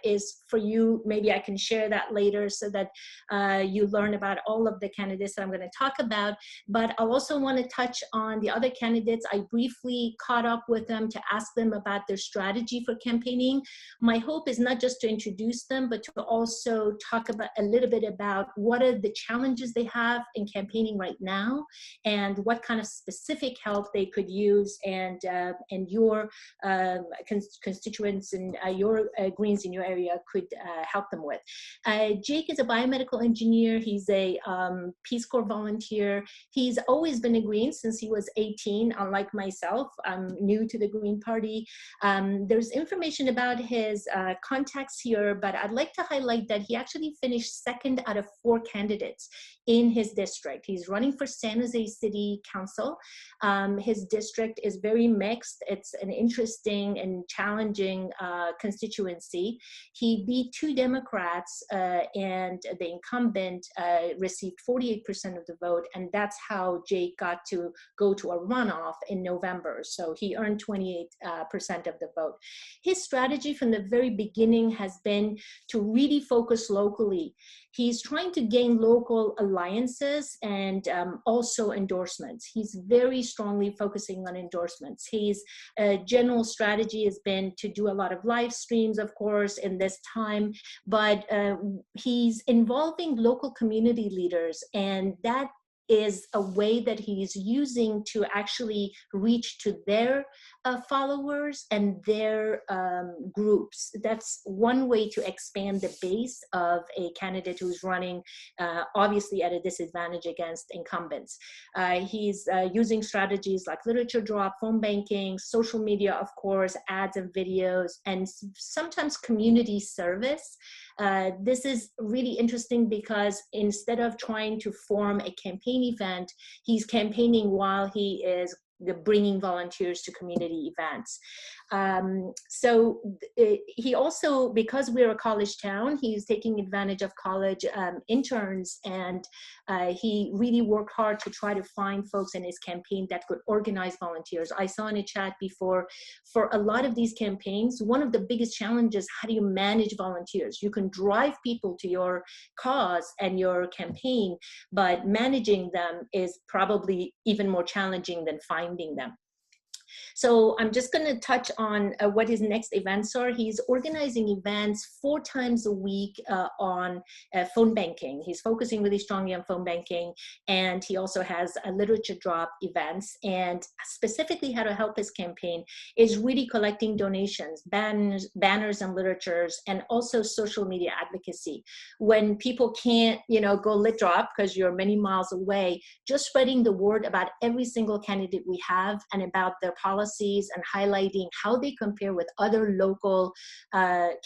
is for you. Maybe I can share that later so that you learn about all of the candidates that I'm going to talk about. But I'll also want to touch on the other candidates. I briefly caught up with them to ask them about their strategy for campaigning. My hope is not just to introduce them, but to also talk about a little bit about what are the challenges they have in campaigning right now, and what kind of specific help they could use, and your constituents and your Greens in your area could help them with. Jake is a biomedical engineer. He's a Peace Corps volunteer. He's always been a Green since he was 18, unlike myself. I'm new to the Green Party. There's information about his contacts here, but I'd like to highlight that he actually finished 2nd out of 4 candidates in his district. He's running for San Jose City Council. His district is very mixed. It's an interesting and challenging constituency. He beat 2 Democrats, and the incumbent received 48% of the vote, and that's how Jake got to go to a runoff in November. So he earned 28% of the vote. His strategy from the very beginning has been to really focus locally. He's trying to gain local alliances and also endorsements. He's very strongly focusing on endorsements. His general strategy has been to do a lot of live streams, of course, in this time, but he's involving local community leaders, and that is a way that he's using to actually reach to their followers and their groups. That's one way to expand the base of a candidate who's running obviously at a disadvantage against incumbents. He's using strategies like literature drop, phone banking, social media, of course, ads and videos, and sometimes community service. This is really interesting because instead of trying to form a campaign event, he's campaigning while he is bringing volunteers to community events. So he also, because we're a college town, he's taking advantage of college interns, and he really worked hard to try to find folks in his campaign that could organize volunteers. I saw in a chat before, for a lot of these campaigns, one of the biggest challenges, how do you manage volunteers? You can drive people to your cause and your campaign, but managing them is probably even more challenging than finding them. So I'm just going to touch on what his next events are. He's organizing events 4 times a week on phone banking. He's focusing really strongly on phone banking, and he also has a literature drop events. And specifically how to help his campaign is really collecting donations, banners and literatures, and also social media advocacy. When people can't, go lit drop because you're many miles away, just spreading the word about every single candidate we have and about their policies and highlighting how they compare with other local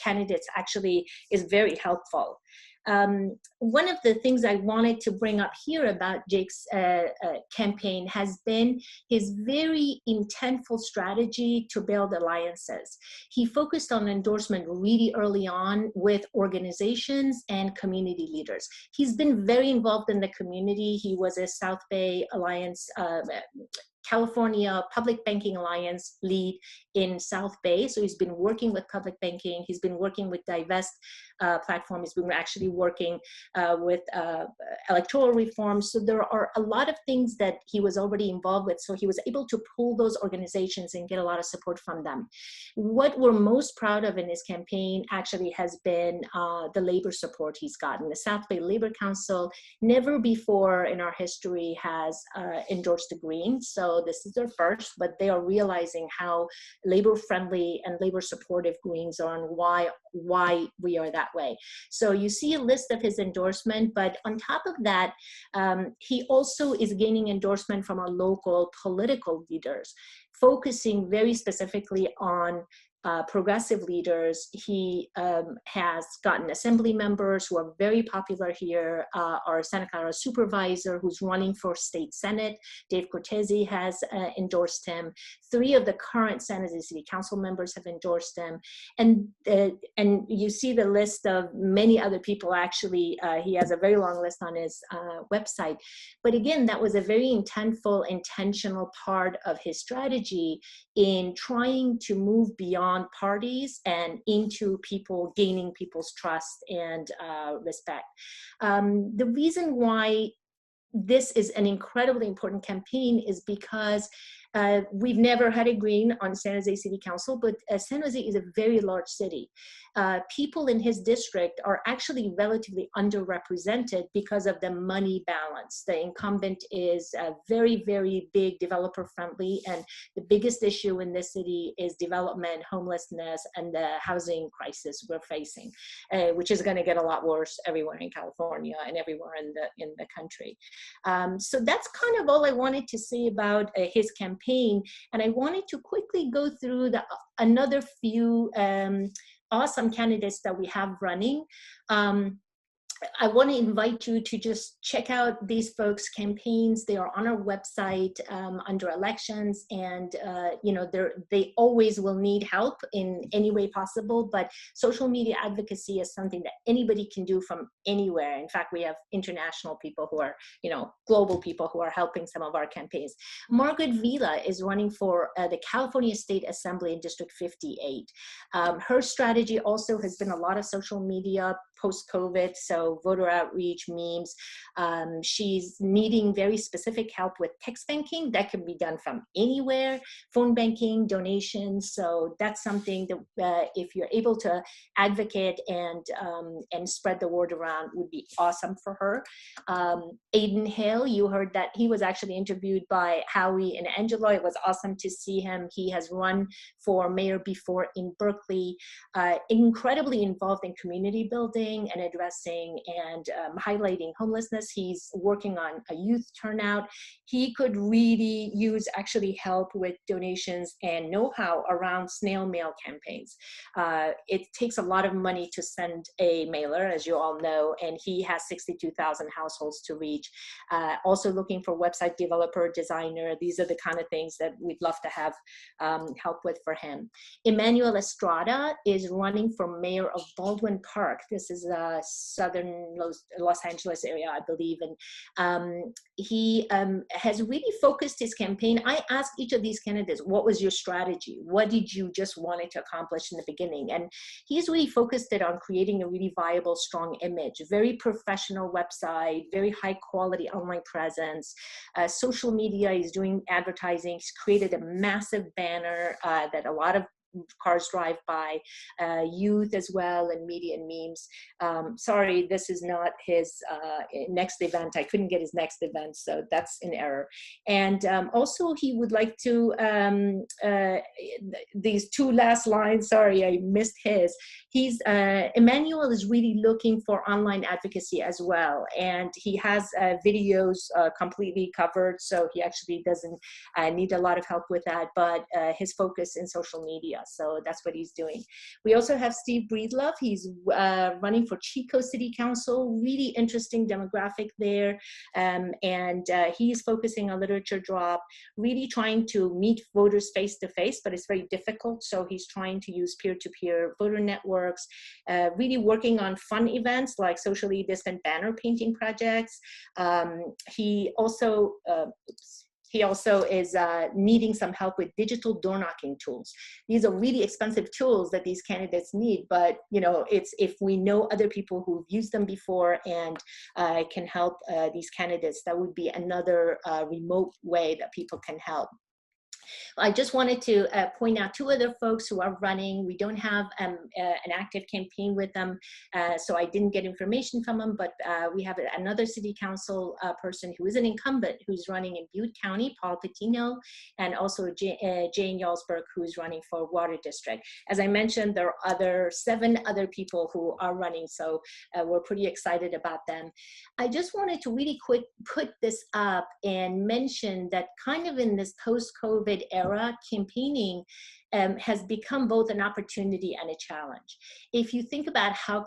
candidates actually is very helpful. One of the things I wanted to bring up here about Jake's campaign has been his very intentful strategy to build alliances. He focused on endorsement really early on with organizations and community leaders. He's been very involved in the community. He was a South Bay Alliance California Public Banking Alliance lead in South Bay. So he's been working with public banking. He's been working with Divest platform. He's been actually working with electoral reform. So there are a lot of things that he was already involved with. So he was able to pull those organizations and get a lot of support from them. What we're most proud of in his campaign actually has been the labor support he's gotten. The South Bay Labor Council never before in our history has endorsed the Greens. So this is their first, but they are realizing how labor friendly and labor supportive Greens are and why we are that way. So you see a list of his endorsement, but on top of that, he also is gaining endorsement from our local political leaders, focusing very specifically on progressive leaders. He has gotten assembly members who are very popular here. Our Santa Clara supervisor who's running for state senate, Dave Cortese, has endorsed him. 3 of the current San Jose City Council members have endorsed him. And you see the list of many other people. Actually, he has a very long list on his website. But again, that was a very intentional part of his strategy in trying to move beyond parties and into people, gaining people's trust and respect. The reason why this is an incredibly important campaign is because we've never had a Green on San Jose City Council, but San Jose is a very large city. People in his district are actually relatively underrepresented because of the money balance. The incumbent is very, very big developer friendly, and the biggest issue in this city is development, homelessness, and the housing crisis we're facing, which is going to get a lot worse everywhere in California and everywhere in the country. So that's kind of all I wanted to say about his campaign, and I wanted to quickly go through another few awesome candidates that we have running. I want to invite you to just check out these folks' campaigns. They are on our website under elections, and you know, they always will need help in any way possible. But social media advocacy is something that anybody can do from anywhere. In fact, we have international people who are, you know, global people who are helping some of our campaigns. Margaret Vila is running for the California State Assembly in District 58. Her strategy also has been a lot of social media post-COVID, so voter outreach, memes. She's needing very specific help with text banking that can be done from anywhere, phone banking, donations. So that's something that if you're able to advocate and spread the word around, would be awesome for her. Aiden Hill, you heard that he was actually interviewed by Howie and Angelo. It was awesome to see him. He has run for mayor before in Berkeley, incredibly involved in community building and addressing and highlighting homelessness. He's working on a youth turnout. He could really use actually help with donations and know-how around snail mail campaigns. It takes a lot of money to send a mailer, as you all know, and he has 62,000 households to reach. Also looking for website developer, designer. These are the kind of things that we'd love to have help with for him. Emmanuel Estrada is running for mayor of Baldwin Park. This is southern Los Angeles area, I believe, and he has really focused his campaign. I asked each of these candidates, what was your strategy? What did you just wanted to accomplish in the beginning? And he's really focused it on creating a really viable, strong image, very professional website, very high quality online presence, social media. He's doing advertising. He's created a massive banner that a lot of cars drive by, youth as well, and media and memes. Sorry, this is not his next event. I couldn't get his next event, so that's an error. And also he would like to, these 2 last lines, sorry, I missed his. Emmanuel is really looking for online advocacy as well. And he has videos completely covered, so he actually doesn't need a lot of help with that, but his focus in social media. So that's what he's doing. We also have Steve Breedlove. He's running for Chico City Council. Really interesting demographic there. And he's focusing on literature drop, really trying to meet voters face to face, but it's very difficult. So he's trying to use peer-to-peer voter networks, really working on fun events like socially distant banner painting projects. He also, he also is needing some help with digital door knocking tools. These are really expensive tools that these candidates need, but it's if we know other people who've used them before and can help these candidates, that would be another remote way that people can help. I just wanted to point out 2 other folks who are running. We don't have an active campaign with them, so I didn't get information from them, but we have another city council person who is an incumbent who's running in Butte County, Paul Patino, and also Jane Yalsberg, who's running for Water District. As I mentioned, there are 7 other people who are running, so we're pretty excited about them. I just wanted to really quick put this up and mention that kind of in this post-COVID era, campaigning has become both an opportunity and a challenge. If you think about how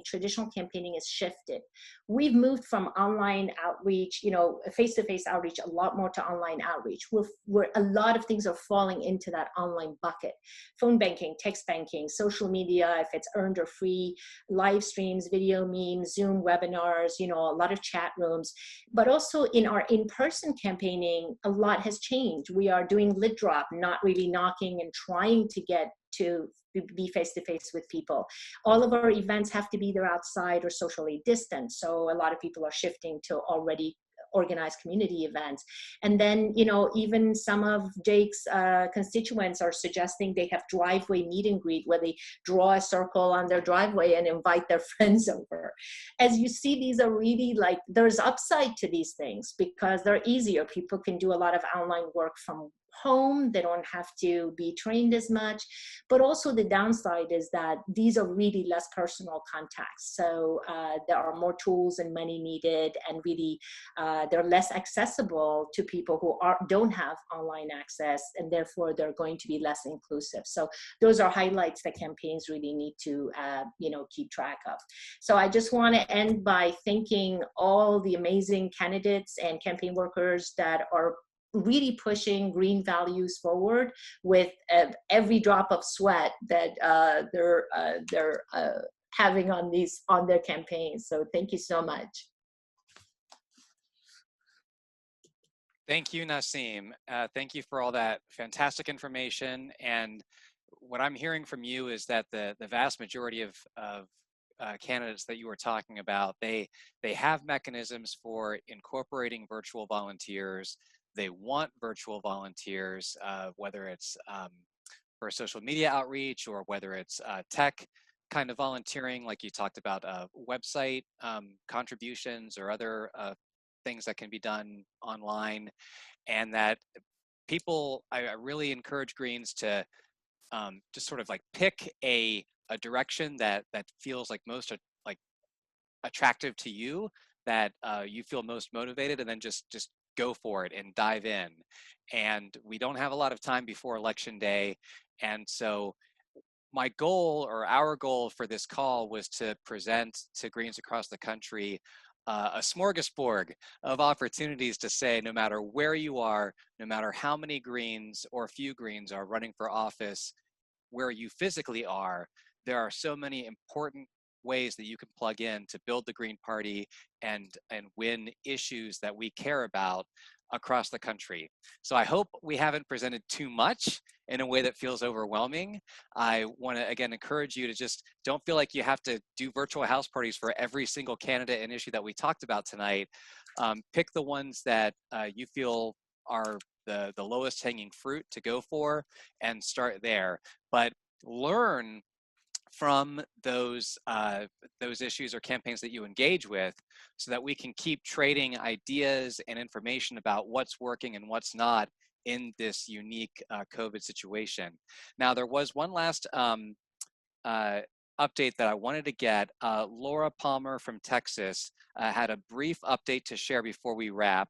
traditional campaigning has shifted, we've moved from online outreach, face-to-face outreach, a lot more to online outreach, where a lot of things are falling into that online bucket. Phone banking, text banking, social media, if it's earned or free, live streams, video memes, Zoom webinars, a lot of chat rooms. But also in our in-person campaigning, a lot has changed. We are doing lid drop, not really knocking and trying to get to be face-to-face with people. All of our events have to be either outside or socially distant. So a lot of people are shifting to already organized community events. And then, even some of Jake's constituents are suggesting they have driveway meet and greet where they draw a circle on their driveway and invite their friends over. As you see, these are really there's upside to these things because they're easier. People can do a lot of online work from home. They don't have to be trained as much, but also the downside is that these are really less personal contacts. So there are more tools and money needed, and really they're less accessible to people who don't have online access, and therefore they're going to be less inclusive. So those are highlights that campaigns really need to keep track of. So I just want to end by thanking all the amazing candidates and campaign workers that are really pushing green values forward with every drop of sweat that they're having on their campaigns. So thank you so much. Thank you, Nasim. Thank you for all that fantastic information. And what I'm hearing from you is that the vast majority of candidates that you were talking about, they have mechanisms for incorporating virtual volunteers. They want virtual volunteers, whether it's for social media outreach or whether it's tech kind of volunteering, like you talked about website contributions or other things that can be done online. And that people, I really encourage Greens to just sort of pick a direction that feels most attractive to you, that you feel most motivated, and then just go for it and dive in. And we don't have a lot of time before Election Day. And so my goal, or our goal for this call, was to present to Greens across the country a smorgasbord of opportunities to say, no matter where you are, no matter how many Greens or few Greens are running for office, where you physically are, there are so many important ways that you can plug in to build the Green Party and win issues that we care about across the country. So I hope we haven't presented too much in a way that feels overwhelming. I want to again encourage you to just don't feel like you have to do virtual house parties for every single candidate and issue that we talked about tonight. Pick the ones that you feel are the lowest hanging fruit to go for and start there. But learn from those issues or campaigns that you engage with, so that we can keep trading ideas and information about what's working and what's not in this unique COVID situation. Now, there was one last update that I wanted to get. Laura Palmer from Texas had a brief update to share before we wrap.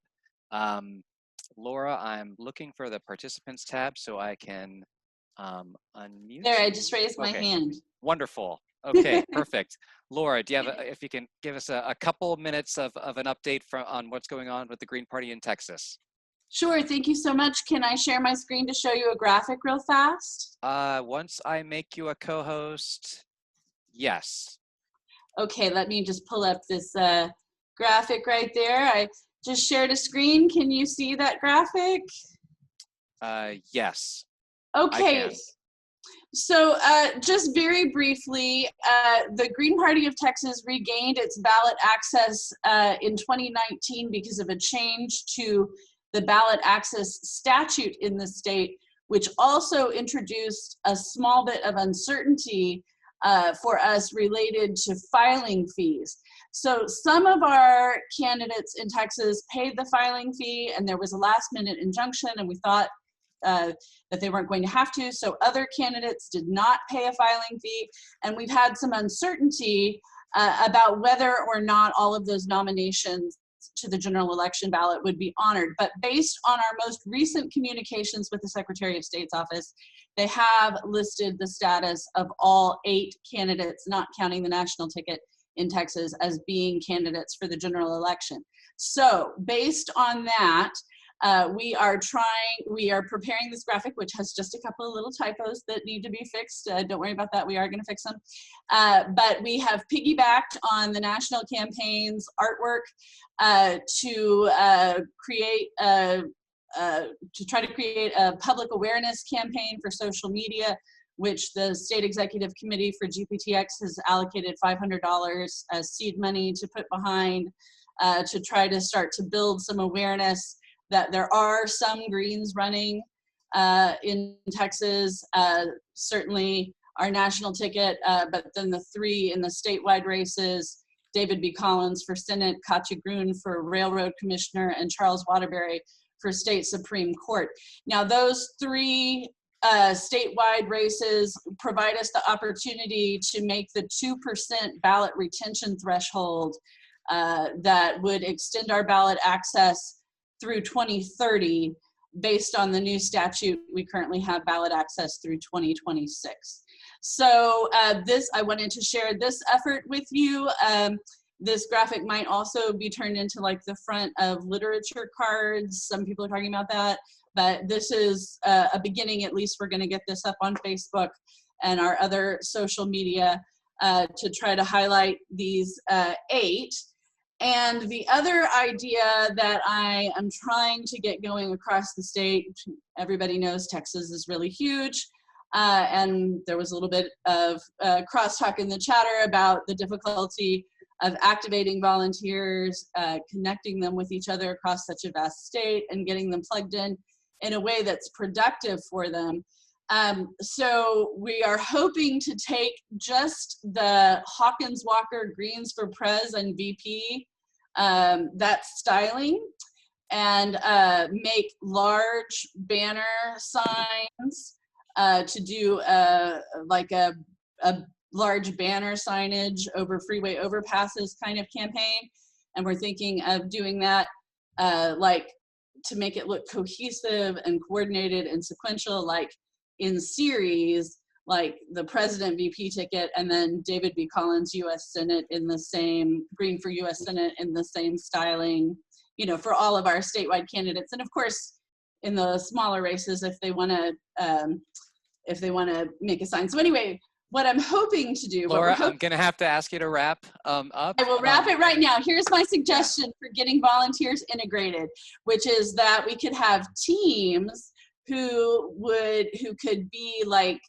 Laura, I'm looking for the participants tab so I can unmute. There, I just raised my hand. Wonderful. Okay, perfect. Laura, do you have if you can give us a couple minutes of an update on what's going on with the Green Party in Texas? Sure, thank you so much. Can I share my screen to show you a graphic real fast? Once I make you a co-host, yes. Okay, let me just pull up this graphic right there. I just shared a screen. Can you see that graphic? Yes. Okay. I can. So just very briefly, the Green Party of Texas regained its ballot access in 2019 because of a change to the ballot access statute in the state, which also introduced a small bit of uncertainty for us related to filing fees. So some of our candidates in Texas paid the filing fee, and there was a last-minute injunction, and we thought that they weren't going to have to. So other candidates did not pay a filing fee, and we've had some uncertainty about whether or not all of those nominations to the general election ballot would be honored. But based on our most recent communications with the Secretary of State's office, they have listed the status of all 8 candidates, not counting the national ticket in Texas, as being candidates for the general election. So based on that, we are preparing this graphic, which has just a couple of little typos that need to be fixed. Don't worry about that, we are gonna fix them. But we have piggybacked on the national campaign's artwork to try to create a public awareness campaign for social media, which the State Executive Committee for GPTX has allocated $500 as seed money to put behind to try to start to build some awareness that there are some Greens running in Texas, certainly our national ticket, but then the 3 in the statewide races, David B. Collins for Senate, Katja Grun for Railroad Commissioner, and Charles Waterbury for State Supreme Court. Now those 3 statewide races provide us the opportunity to make the 2% ballot retention threshold that would extend our ballot access through 2030. Based on the new statute, we currently have ballot access through 2026. So I wanted to share this effort with you. This graphic might also be turned into like the front of literature cards. Some people are talking about that, but this is a beginning. At least we're gonna get this up on Facebook and our other social media to try to highlight these 8. And the other idea that I am trying to get going across the state, everybody knows Texas is really huge, and there was a little bit of crosstalk in the chatter about the difficulty of activating volunteers, connecting them with each other across such a vast state, and getting them plugged in a way that's productive for them. So we are hoping to take just the Hawkins Walker Greens for Prez and VP, that styling, and make large banner signs to do like a large banner signage over freeway overpasses kind of campaign. And we're thinking of doing that like to make it look cohesive and coordinated and sequential, like in series, like the President VP ticket, and then David B. Collins U.S. Senate in the same, Green for U.S. Senate in the same styling, you know, for all of our statewide candidates. And of course, in the smaller races, if they want to make a sign. So anyway, what I'm hoping to do, Laura, I'm gonna have to ask you to wrap up. I will wrap it right now. Here's my suggestion for getting volunteers integrated, which is that we could have teams who could be like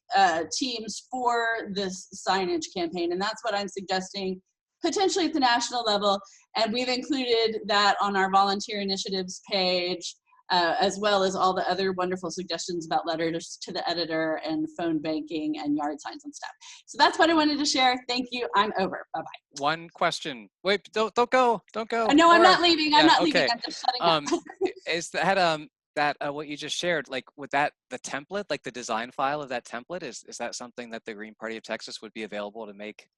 teams for this signage campaign. And that's what I'm suggesting, potentially at the national level. And we've included that on our volunteer initiatives page, as well as all the other wonderful suggestions about letters to the editor and phone banking and yard signs and stuff. So that's what I wanted to share. Thank you. I'm over. Bye-bye. One question. Wait, don't go. Don't go. No, I'm Laura. not leaving. I'm not leaving. I'm just shutting up. Is that what you just shared, like with that, the template, like the design file of that template, is that something that the Green Party of Texas would be available to make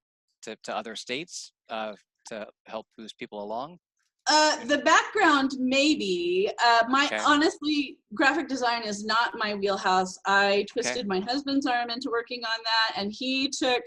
to other states to help boost people along? The background, maybe. Honestly, graphic design is not my wheelhouse. I twisted my husband's arm into working on that, and he took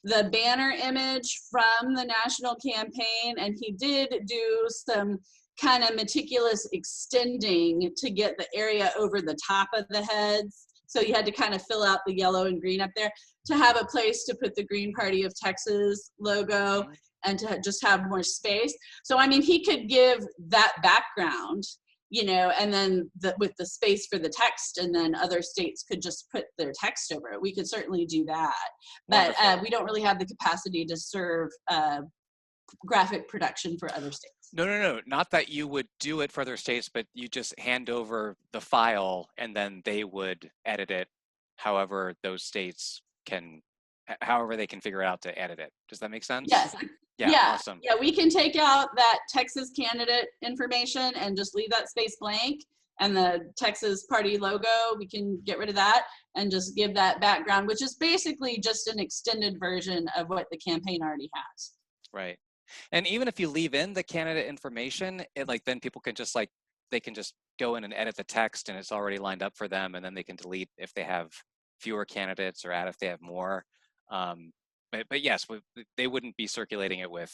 the banner image from the national campaign, and he did do some kind of meticulous extending to get the area over the top of the heads. So you had to kind of fill out the yellow and green up there to have a place to put the Green Party of Texas logo. and to just have more space. So, I mean, he could give that background, you know, and then with the space for the text, and then other states could just put their text over it. We could certainly do that, but we don't really have the capacity to serve graphic production for other states. No. Not that you would do it for other states, but you just hand over the file and then they would edit it however those states can, however they can figure out to edit it. Does that make sense? Yes. Yeah, awesome. Yeah, we can take out that Texas candidate information and just leave that space blank. And the Texas party logo, we can get rid of that and just give that background, which is basically just an extended version of what the campaign already has. Right. And even if you leave in the candidate information, it like then people can just like, they can just go in and edit the text and it's already lined up for them, and then they can delete if they have fewer candidates or add if they have more. But yes, they wouldn't be circulating it with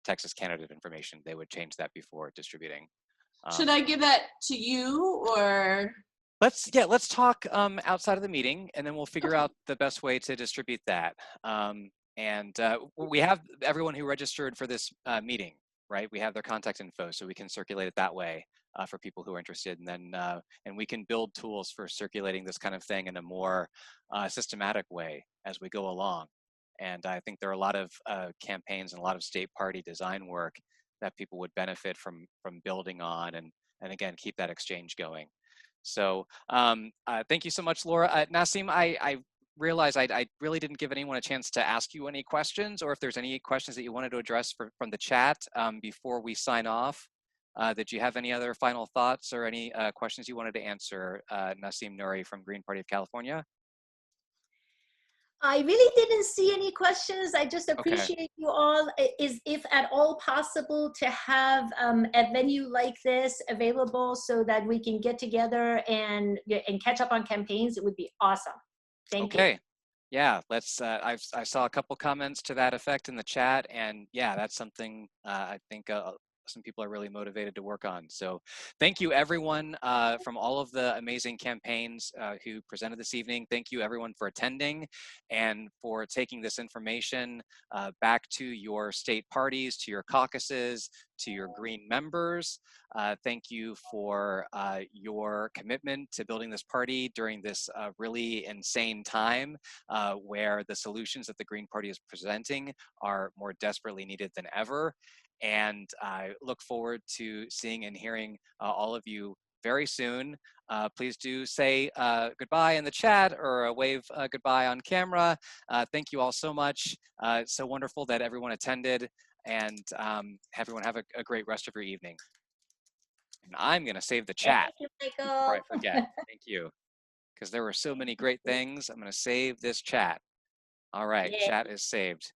Texas candidate information. They would change that before distributing. Should I give that to you, or? Let's talk outside of the meeting, and then we'll figure out the best way to distribute that. And we have everyone who registered for this meeting, right? We have their contact info, so we can circulate it that way for people who are interested. And then and we can build tools for circulating this kind of thing in a more systematic way as we go along. And I think there are a lot of campaigns and a lot of state party design work that people would benefit from building on, and again, keep that exchange going. So thank you so much, Laura. Nasim, I realize I really didn't give anyone a chance to ask you any questions, or if there's any questions that you wanted to address from the chat before we sign off. Did you have any other final thoughts or any questions you wanted to answer, Nasim Nouri from Green Party of California? I really didn't see any questions. I just appreciate you all. Is, if at all possible, to have a venue like this available so that we can get together and catch up on campaigns, it would be awesome. Thank you. Okay. Yeah, let's, I saw a couple comments to that effect in the chat, and yeah, that's something I think some people are really motivated to work on. So thank you everyone from all of the amazing campaigns who presented this evening. Thank you everyone for attending and for taking this information back to your state parties, to your caucuses, to your Green members. Thank you for your commitment to building this party during this really insane time where the solutions that the Green Party is presenting are more desperately needed than ever. And I look forward to seeing and hearing all of you very soon. Please do say goodbye in the chat or wave goodbye on camera. Thank you all so much. It's so wonderful that everyone attended, and everyone have a great rest of your evening. And I'm going to save the chat before I forget. Thank you. Because there were so many great things. I'm going to save this chat. All right, chat is saved.